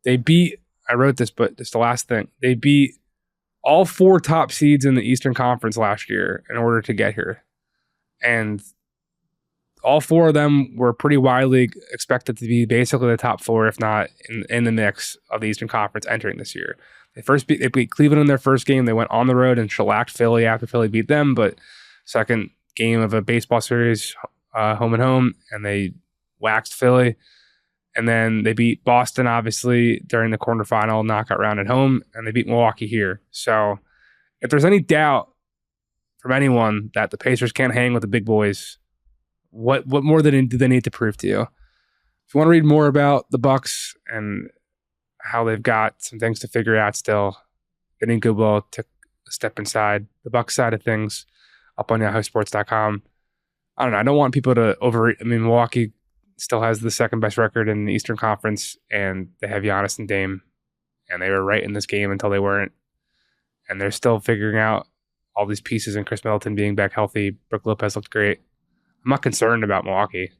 They beat, I wrote this, but just the last thing, they beat all 4 top seeds in the Eastern Conference last year in order to get here. And all 4 of them were pretty widely expected to be basically the top 4, if not in the mix of the Eastern Conference entering this year. They beat Cleveland in their first game. They went on the road and shellacked Philly after Philly beat them, but second game of a baseball series, home and home, and they waxed Philly. And then they beat Boston, obviously, during the quarterfinal knockout round at home, and they beat Milwaukee here. So if there's any doubt from anyone that the Pacers can't hang with the big boys, what more do they need to prove to you? If you want to read more about the Bucks and how they've got some things to figure out still, Vinny Goodwill took a step inside the Bucks side of things up on yahoosports.com. I don't know. I don't want people to overread. I mean, Milwaukee still has the second best record in the Eastern Conference, and they have Giannis and Dame, and they were right in this game until they weren't. And they're still figuring out all these pieces, and Chris Middleton being back healthy. Brook Lopez looked great. I'm not concerned about Milwaukee.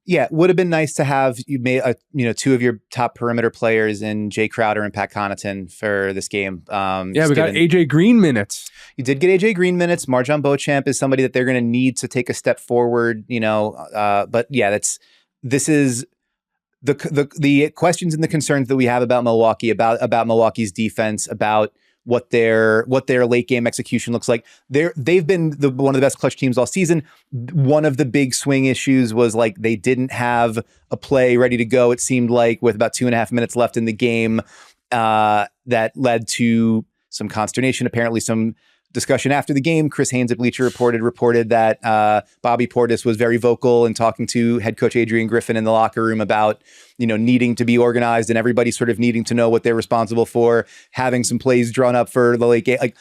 Yeah, it would have been nice to have you made two of your top perimeter players in Jay Crowder and Pat Connaughton for this game. We got AJ Green minutes. You did get AJ Green minutes. Marjon Beauchamp is somebody that they're going to need to take a step forward. But yeah, this is the questions and the concerns that we have about Milwaukee, about Milwaukee's defense, about what their late game execution looks like. They've been one of the best clutch teams all season. One of the big swing issues was like they didn't have a play ready to go. It seemed like with about 2.5 minutes left in the game, that led to some consternation. Apparently, some discussion after the game. Chris Haynes at Bleacher reported that Bobby Portis was very vocal in talking to head coach Adrian Griffin in the locker room about needing to be organized and everybody sort of needing to know what they're responsible for, having some plays drawn up for the late game. Like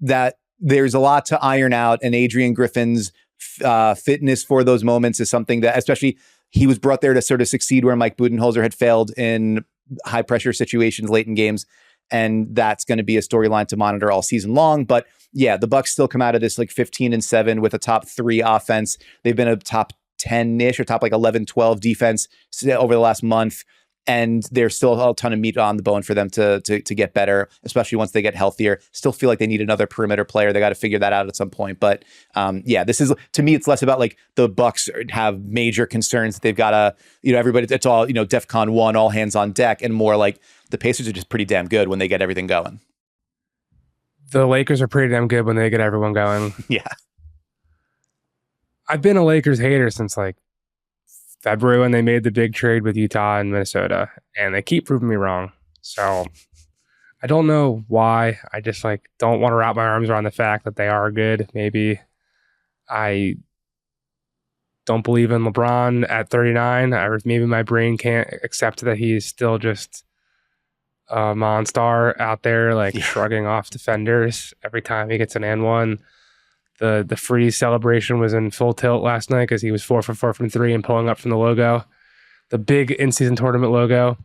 that, there's a lot to iron out, and Adrian Griffin's fitness for those moments is something that, especially, he was brought there to sort of succeed where Mike Budenholzer had failed in high pressure situations late in games. And that's going to be a storyline to monitor all season long. But yeah, the Bucks still come out of this like 15-7 with a top 3 offense. They've been a top 10-ish or top like 11, 12 defense over the last month. And there's still a ton of meat on the bone for them to get better, especially once they get healthier. Still feel like they need another perimeter player. They got to figure that out at some point. But this is, to me, it's less about like the Bucks have major concerns that they've got to, everybody, it's all, DEFCON 1, all hands on deck, and more like the Pacers are just pretty damn good when they get everything going. The Lakers are pretty damn good when they get everyone going. Yeah. I've been a Lakers hater since like February when they made the big trade with Utah and Minnesota, and they keep proving me wrong. So I don't know why. I just like don't want to wrap my arms around the fact that they are good. Maybe I don't believe in LeBron at 39. Maybe my brain can't accept that he's still just a monster out there, like shrugging off defenders every time he gets an and one. The freeze celebration was in full tilt last night because he was 4 for 4 from 3 and pulling up from the logo, the big in-season tournament logo.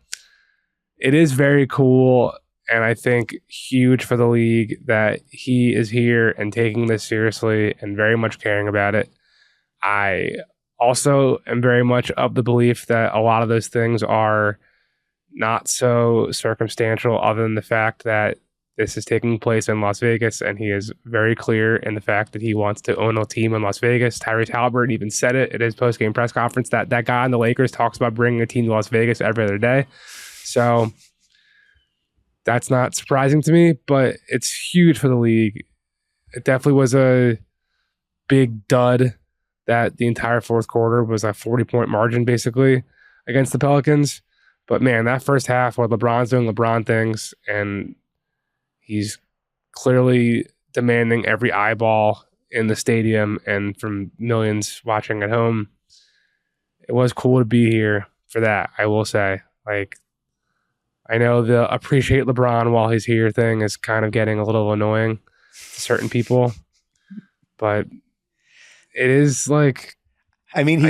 It is very cool, and I think huge for the league that he is here and taking this seriously and very much caring about it. I also am very much of the belief that a lot of those things are not so circumstantial, other than the fact that this is taking place in Las Vegas, and he is very clear in the fact that he wants to own a team in Las Vegas. Tyrese Haliburton even said it at his post-game press conference that that guy on the Lakers talks about bringing a team to Las Vegas every other day. So that's not surprising to me, but it's huge for the league. It definitely was a big dud that the entire fourth quarter was a 40-point margin basically against the Pelicans. But man, that first half where LeBron's doing LeBron things and he's clearly demanding every eyeball in the stadium and from millions watching at home. It was cool to be here for that, I will say. Like, I know the appreciate LeBron while he's here thing is kind of getting a little annoying to certain people, but it is like, I mean,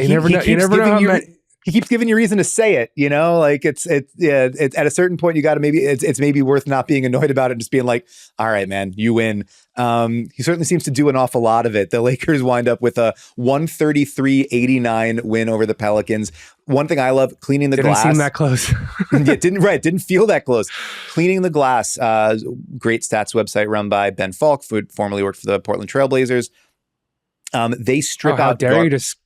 he keeps giving you reason to say it, like it's at a certain point, you got to it's maybe worth not being annoyed about it and just being like, all right, man, you win. He certainly seems to do an awful lot of it. The Lakers wind up with a 133-89 win over the Pelicans. One thing I love, cleaning the glass. Didn't seem that close. Didn't feel that close. Cleaning the glass, great stats website run by Ben Falk, who formerly worked for the Portland Trailblazers. They strip out. How dare you just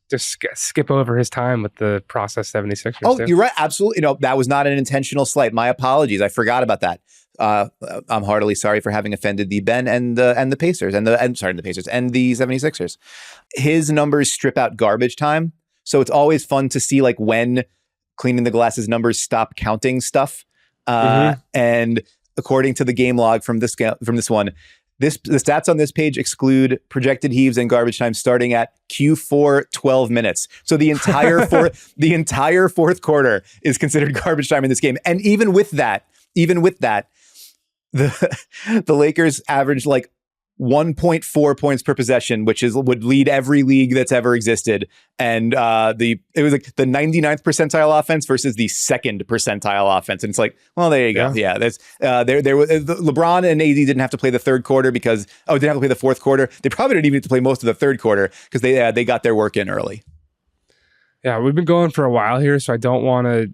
skip over his time with the process 76ers. Oh, you're right. Absolutely. That was not an intentional slight. My apologies. I forgot about that. I'm heartily sorry for having offended the Ben and the Pacers and the 76ers. His numbers strip out garbage time. So it's always fun to see like when cleaning the glasses numbers stop counting stuff. And according to the game log from this one, the stats on this page exclude projected heaves and garbage time starting at Q4 12 minutes. So the entire fourth quarter is considered garbage time in this game. And even with that, the Lakers averaged like 1.4 points per possession, which would lead every league that's ever existed. And it was like the 99th percentile offense versus the 2nd percentile offense. And it's like, well, there you go. Yeah, that's there was LeBron and AD didn't have to play the third quarter because didn't have to play the fourth quarter. They probably didn't even have to play most of the third quarter because they got their work in early. Yeah, we've been going for a while here, so I don't want to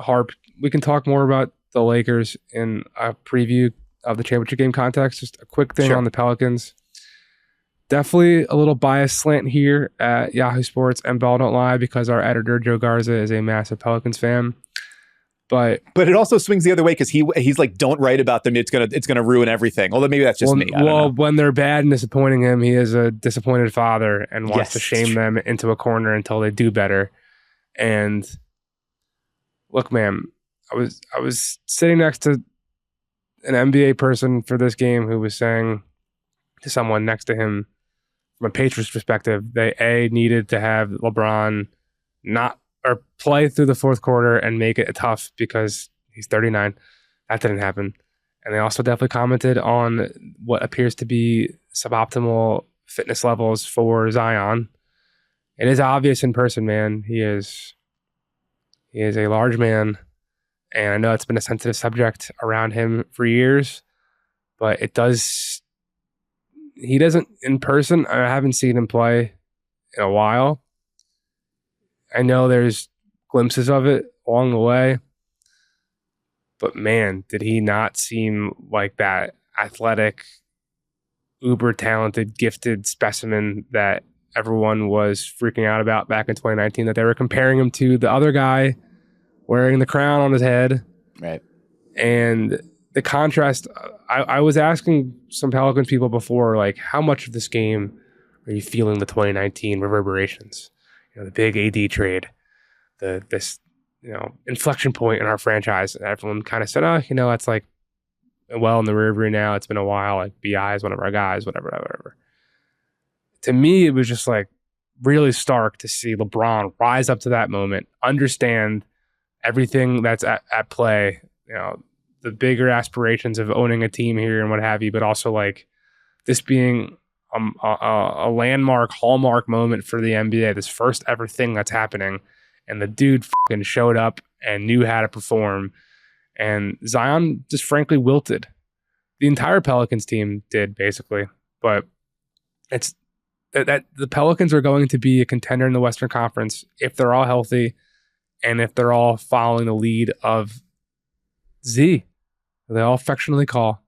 harp. We can talk more about the Lakers in a preview of the championship game context. Just a quick thing on the Pelicans. Definitely a little bias slant here at Yahoo Sports and Ball Don't Lie because our editor Joe Garza is a massive Pelicans fan. But it also swings the other way because he's like, don't write about them. It's gonna ruin everything. Although maybe that's just me. I don't know. When they're bad and disappointing him, he is a disappointed father and wants to shame them into a corner until they do better. And look, man, I was sitting next to an NBA person for this game who was saying to someone next to him, from a Patriots perspective, they needed to have LeBron play through the fourth quarter and make it tough because he's 39. That didn't happen. And they also definitely commented on what appears to be suboptimal fitness levels for Zion. It is obvious in person, man. He is a large man. And I know it's been a sensitive subject around him for years, but he doesn't in person. I haven't seen him play in a while. I know there's glimpses of it along the way, but man, did he not seem like that athletic, uber talented, gifted specimen that everyone was freaking out about back in 2019, that they were comparing him to the other guy wearing the crown on his head. Right. And the contrast, I was asking some Pelicans people before, like, how much of this game are you feeling the 2019 reverberations? The big AD trade, this inflection point in our franchise. And everyone kind of said, it's like well in the rear view now. It's been a while. Like BI is one of our guys, whatever. To me, it was just like really stark to see LeBron rise up to that moment, understand everything that's at play, the bigger aspirations of owning a team here and what have you, but also like this being a landmark, hallmark moment for the NBA, this first ever thing that's happening. And the dude fucking showed up and knew how to perform. And Zion just frankly wilted. The entire Pelicans team did, basically. But it's that the Pelicans are going to be a contender in the Western Conference if they're all healthy and if they're all following the lead of Z, they all affectionately call.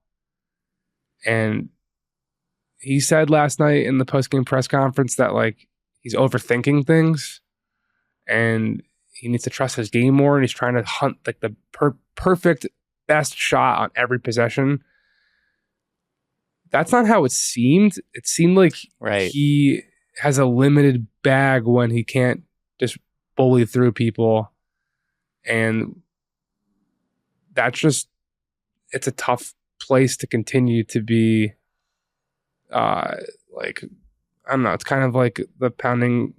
And he said last night in the post-game press conference that like he's overthinking things and he needs to trust his game more, and he's trying to hunt like the perfect best shot on every possession. That's not how it seemed. It seemed like he has a limited bag when he can't just bully through people. And it's a tough place to continue to be. Like, I don't know, it's kind of like the pounding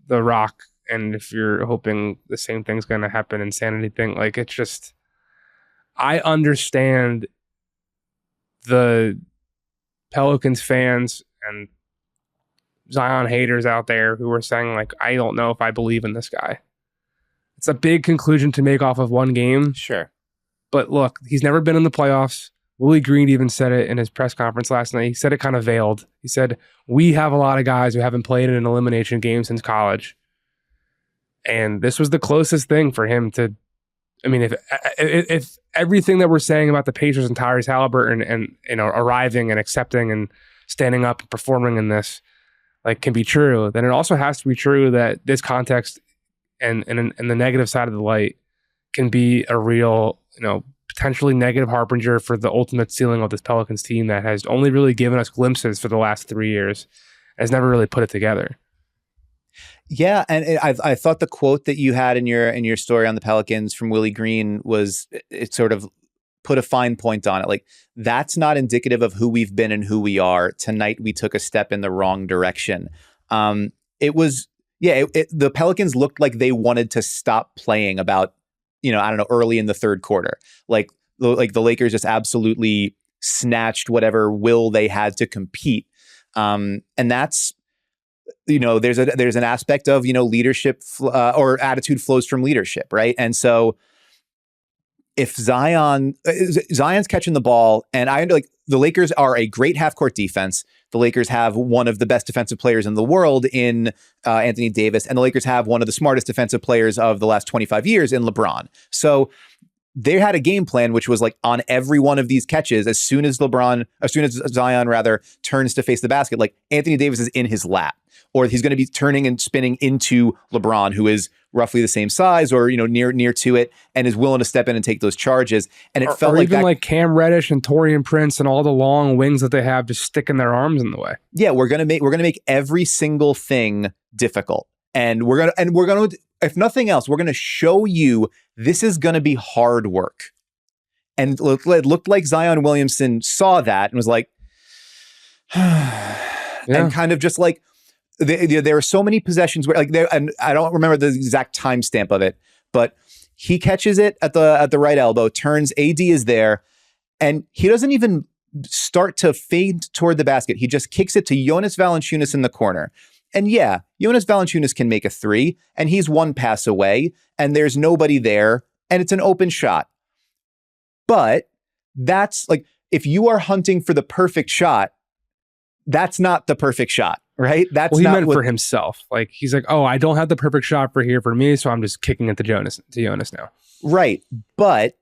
the rock, and if you're hoping the same thing's going to happen, insanity thing. Like, it's just, I understand the Pelicans fans and Zion haters out there who are saying like, I don't know if I believe in this guy. It's a big conclusion to make off of one game. Sure. But look, he's never been in the playoffs. Willie Green even said it in his press conference last night. He said it kind of veiled. He said, we have a lot of guys who haven't played in an elimination game since college. And this was the closest thing for him to, I mean, if everything that we're saying about the Pacers and Tyrese Haliburton and arriving and accepting and standing up and performing in this like can be true, then it also has to be true that this context and the negative side of the light can be a real, potentially negative harbinger for the ultimate ceiling of this Pelicans team that has only really given us glimpses for the last 3 years, has never really put it together. Yeah, and I thought the quote that you had in your story on the Pelicans from Willie Green it sort of put a fine point on it. Like, that's not indicative of who we've been and who we are. Tonight we took a step in the wrong direction. The Pelicans looked like they wanted to stop playing about, early in the third quarter. Like the Lakers just absolutely snatched whatever will they had to compete. And that's, there's an aspect of, leadership or attitude flows from leadership, right? And so if Zion's catching the ball, and the Lakers are a great half-court defense. The Lakers have one of the best defensive players in the world in Anthony Davis, and the Lakers have one of the smartest defensive players of the last 25 years in LeBron. So they had a game plan, which was like on every one of these catches, as soon as Zion turns to face the basket, like Anthony Davis is in his lap, or he's going to be turning and spinning into LeBron, who is roughly the same size or, near to it, and is willing to step in and take those charges. And it felt like even like Cam Reddish and Taurean Prince and all the long wings that they have just sticking their arms in the way. Yeah, we're going to make every single thing difficult. And we're going to, if nothing else, we're going to show you this is going to be hard work. And it looked like Zion Williamson saw that and was like, and kind of just like, there are so many possessions where and I don't remember the exact timestamp of it, but he catches it at the right elbow, turns, AD is there, and he doesn't even start to fade toward the basket. He just kicks it to Jonas Valanciunas in the corner. And yeah, Jonas Valanciunas can make a three, and he's one pass away, and there's nobody there, and it's an open shot. But that's like, if you are hunting for the perfect shot, that's not the perfect shot, right? That's he not meant for himself. Like, he's like, oh, I don't have the perfect shot for me, so I'm just kicking it to Jonas now. Right. But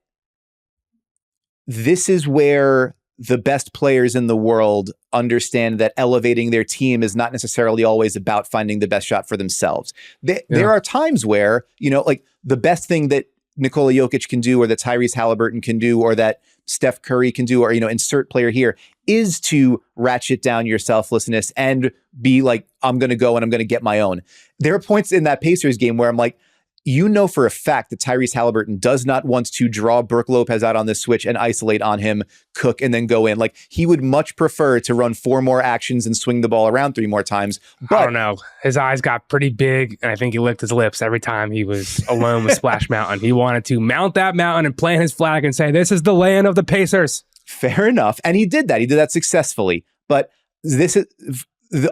this is where the best players in the world understand that elevating their team is not necessarily always about finding the best shot for themselves. There are times where, like the best thing that Nikola Jokic can do, or that Tyrese Haliburton can do, or that Steph Curry can do, or, insert player here, is to ratchet down your selflessness and be like, I'm going to go and I'm going to get my own. There are points in that Pacers game where I'm like, for a fact that Tyrese Haliburton does not want to draw Brook Lopez out on this switch and isolate on him, cook, and then go in. Like, he would much prefer to run 4 more actions and swing the ball around 3 more times. But I don't know. His eyes got pretty big, and I think he licked his lips every time he was alone with Splash Mountain. He wanted to mount that mountain and plant his flag and say, this is the land of the Pacers. Fair enough. And he did that. He did that successfully. But this is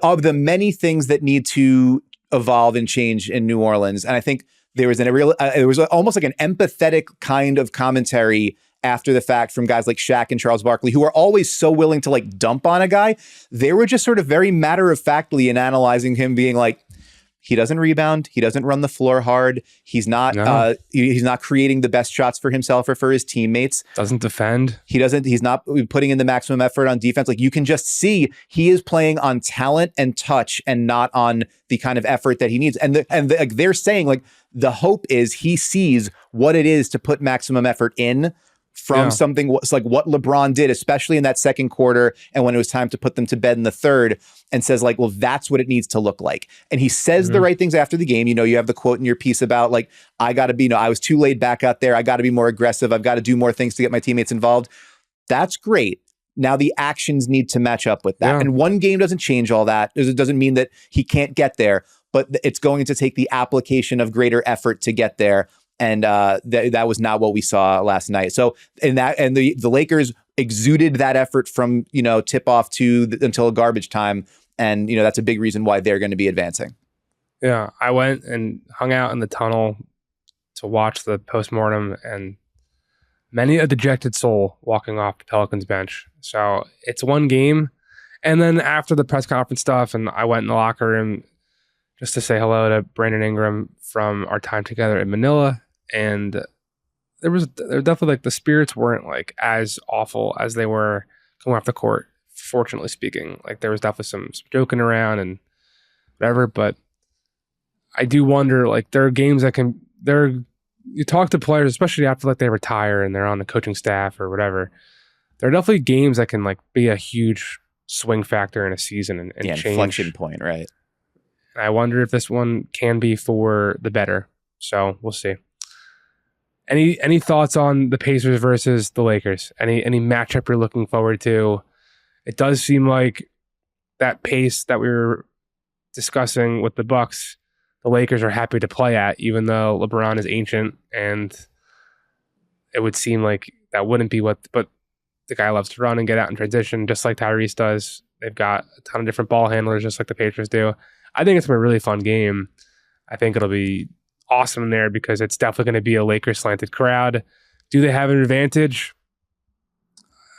of the many things that need to evolve and change in New Orleans. And I think there was almost like an empathetic kind of commentary after the fact from guys like Shaq and Charles Barkley, who are always so willing to like dump on a guy. They were just sort of very matter-of-factly in analyzing him, being like, he doesn't rebound, he doesn't run the floor hard, he's not creating the best shots for himself or for his teammates. Doesn't defend. He's not putting in the maximum effort on defense. Like, you can just see he is playing on talent and touch and not on the kind of effort that he needs. And like, they're saying like the hope is he sees what it is to put maximum effort in from something like what LeBron did, especially in that second quarter, and when it was time to put them to bed in the third, and says like, well, that's what it needs to look like. And he says the right things after the game. You have the quote in your piece about like, I got to be, I was too laid back out there. I got to be more aggressive. I've got to do more things to get my teammates involved. That's great. Now the actions need to match up with that. Yeah. And one game doesn't change all that. It doesn't mean that he can't get there, but it's going to take the application of greater effort to get there. And that was not what we saw last night. So the Lakers exuded that effort from tip off until garbage time, and that's a big reason why they're going to be advancing. Yeah, I went and hung out in the tunnel to watch the postmortem, and many a dejected soul walking off the Pelicans bench. So it's one game, and then after the press conference stuff, and I went in the locker room just to say hello to Brandon Ingram from our time together in Manila. And there were definitely like the spirits weren't like as awful as they were coming off the court, fortunately speaking. Like, there was definitely some joking around and whatever, but I do wonder, like, there are games that you talk to players, especially after like they retire and they're on the coaching staff or whatever. There are definitely games that can like be a huge swing factor in a season and change. Inflection point, right? And I wonder if this one can be for the better. So we'll see. Any thoughts on the Pacers versus the Lakers? Any matchup you're looking forward to? It does seem like that pace that we were discussing with the Bucks, the Lakers are happy to play at, even though LeBron is ancient, and it would seem like that wouldn't be but the guy loves to run and get out in transition, just like Tyrese does. They've got a ton of different ball handlers, just like the Pacers do. I think it's been a really fun game. I think it'll be awesome in there because it's definitely going to be a Lakers slanted crowd. Do they have an advantage?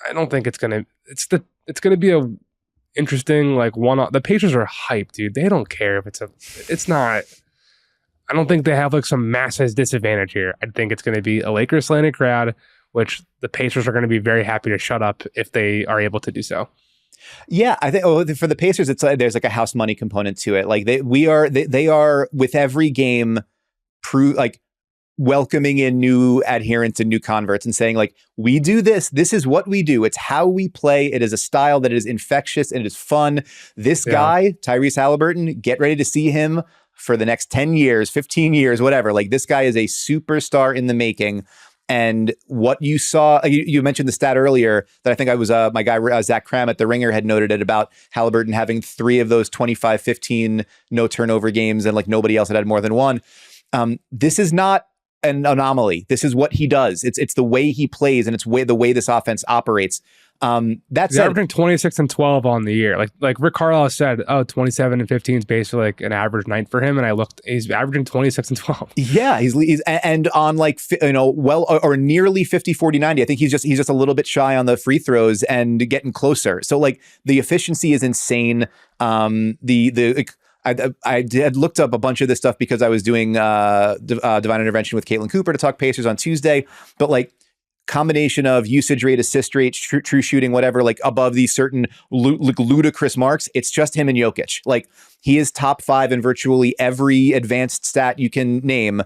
I don't think it's going to. It's going to be a interesting one. The Pacers are hyped, dude. They don't care if it's not. I don't think they have some massive disadvantage here. I think it's going to be a Lakers slanted crowd, which the Pacers are going to be very happy to shut up if they are able to do so. Yeah, I think for the Pacers, it's there's a house money component to it. They are with every game, welcoming in new adherents and new converts and saying we do this. This is what we do. It's how we play. It is a style that is infectious and it is fun. This guy, Tyrese Haliburton, get ready to see him for the next 10 years, 15 years, whatever. This guy is a superstar in the making. And what you saw, you mentioned the stat earlier that I think I was, my guy, Zach Cram at The Ringer had noted it about Haliburton having 3 of those 25-15 no turnover games and nobody else had more than one. This is not an anomaly. This is what he does. It's the way he plays and it's the way this offense operates. That's averaging 26 and 12 on the year. Like Rick Carlisle said, 27 and 15 is basically an average night for him. And I looked, he's averaging 26 and 12. Yeah, he's and on well or nearly 50, 40, 90. I think he's just a little bit shy on the free throws and getting closer. So the efficiency is insane. I had looked up a bunch of this stuff because I was doing Divine Intervention with Caitlin Cooper to talk Pacers on Tuesday, but combination of usage rate, assist rate, true shooting, whatever, above these certain ludicrous marks, it's just him and Jokic. He is top 5 in virtually every advanced stat you can name.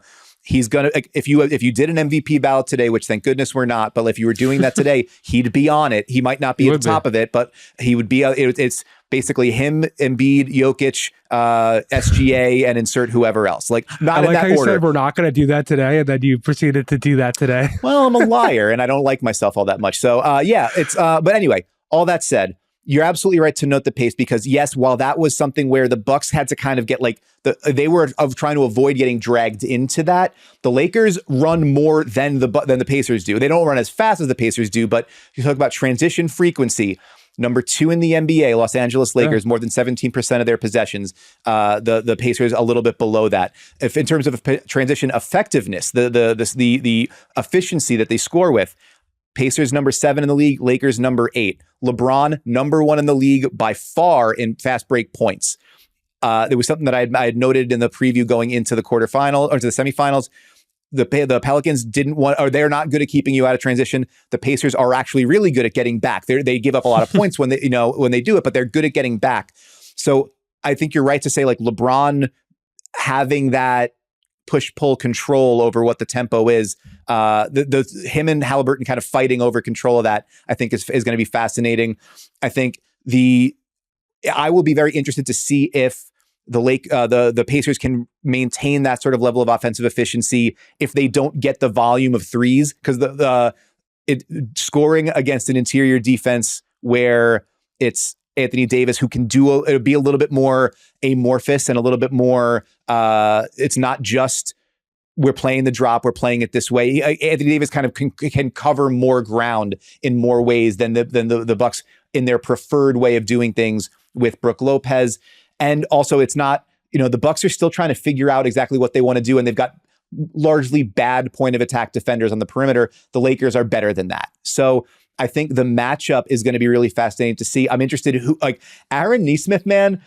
He's gonna if you did an MVP ballot today, which thank goodness we're not, but if you were doing that today, he'd be on it. He might not be at the top of it, but he would be. It's basically him, Embiid, Jokic, SGA, and insert whoever else. Not in that order. You said we're not going to do that today, and then you proceeded to do that today. Well, I'm a liar, and I don't like myself all that much. So it's. But anyway, all that said, you're absolutely right to note the pace because yes, while that was something where the Bucks had to kind of get they were trying to avoid getting dragged into that. The Lakers run more than the Pacers do. They don't run as fast as the Pacers do, but you talk about transition frequency. Number 2 in the NBA, Los Angeles Lakers, more than 17% of their possessions. The Pacers a little bit below that. If in terms of transition effectiveness, the efficiency that they score with. Pacers number 7 in the league, Lakers number 8. LeBron number 1 in the league by far in fast break points. There was something that I had noted in the preview going into the quarterfinal or to the semifinals. The Pelicans they're not good at keeping you out of transition. The Pacers are actually really good at getting back. They give up a lot of points when they do it, but they're good at getting back. So I think you're right to say LeBron having that push-pull control over what the tempo is. Him and Haliburton kind of fighting over control of that, I think is going to be fascinating. I think I will be very interested to see if the Pacers can maintain that sort of level of offensive efficiency if they don't get the volume of threes, because scoring against an interior defense where it's Anthony Davis who can be a little bit more amorphous and a little bit more. It's not just we're playing the drop, we're playing it this way. Anthony Davis kind of can cover more ground in more ways than the Bucks in their preferred way of doing things with Brook Lopez. And also it's not, the Bucks are still trying to figure out exactly what they want to do. And they've got largely bad point of attack defenders on the perimeter. The Lakers are better than that. So I think the matchup is going to be really fascinating to see. I'm interested in Aaron Nesmith, man,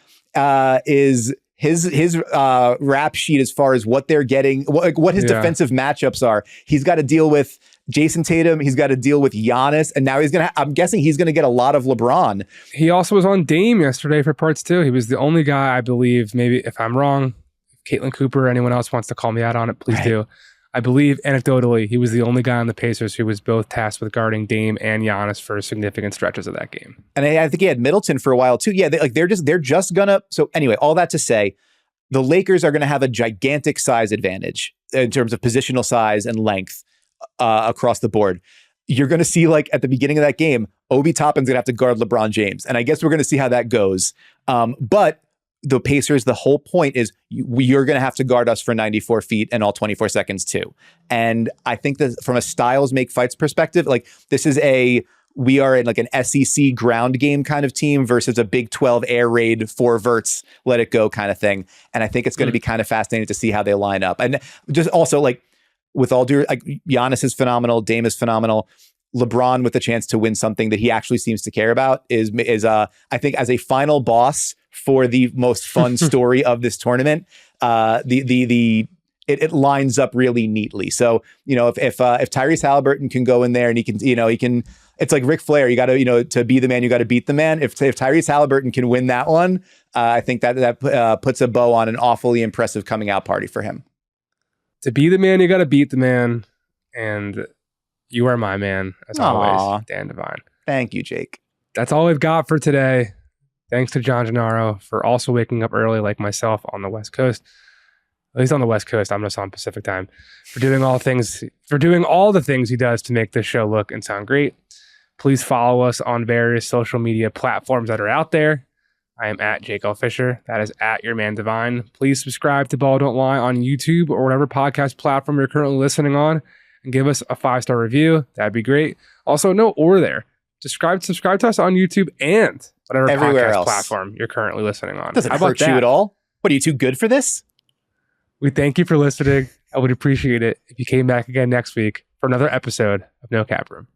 is his rap sheet as far as what they're getting, what his defensive matchups are. He's got to deal with Jason Tatum. He's got to deal with Giannis. And now I'm guessing he's going to get a lot of LeBron. He also was on Dame yesterday for parts too. He was the only guy, I believe, maybe if I'm wrong, Caitlin Cooper or anyone else wants to call me out on it, please do. I believe anecdotally, he was the only guy on the Pacers who was both tasked with guarding Dame and Giannis for significant stretches of that game. And I think he had Middleton for a while too. Yeah, they're just gonna. So anyway, all that to say, the Lakers are going to have a gigantic size advantage in terms of positional size and length across the board. You're going to see at the beginning of that game, Obi Toppin's going to have to guard LeBron James, and I guess we're going to see how that goes. But the Pacers, the whole point is you're going to have to guard us for 94 feet and all 24 seconds too. And I think that from a styles make fights perspective, this is we are in like an SEC ground game kind of team versus a Big 12 air raid, 4 verts, let it go kind of thing. And I think it's going to be kind of fascinating to see how they line up. And just also like with all due, like Giannis is phenomenal, Dame is phenomenal. LeBron with a chance to win something that he actually seems to care about is I think as a final boss for the most fun story of this tournament, it lines up really neatly. So, if Tyrese Haliburton can go in there and he can, it's like Ric Flair, you got to, to be the man, you got to beat the man. If Tyrese Haliburton can win that one, I think that puts a bow on an awfully impressive coming out party for him. To be the man, you got to beat the man. And you are my man, as always, Dan Devine. Thank you, Jake. That's all we've got for today. Thanks to John Gennaro for also waking up early like myself on the West Coast. At least on the West Coast, I'm just on Pacific time. For doing all the things he does to make this show look and sound great. Please follow us on various social media platforms that are out there. I am at Jake L. Fischer. That is at Your Man Devine. Please subscribe to Ball Don't Lie on YouTube or whatever podcast platform you're currently listening on, and give us a 5-star review. That'd be great. Also, no or there. Subscribe to us on YouTube and whatever everywhere podcast else platform you're currently listening on. Doesn't hurt you at all. What, are you too good for this? We thank you for listening. I would appreciate it if you came back again next week for another episode of No Cap Room.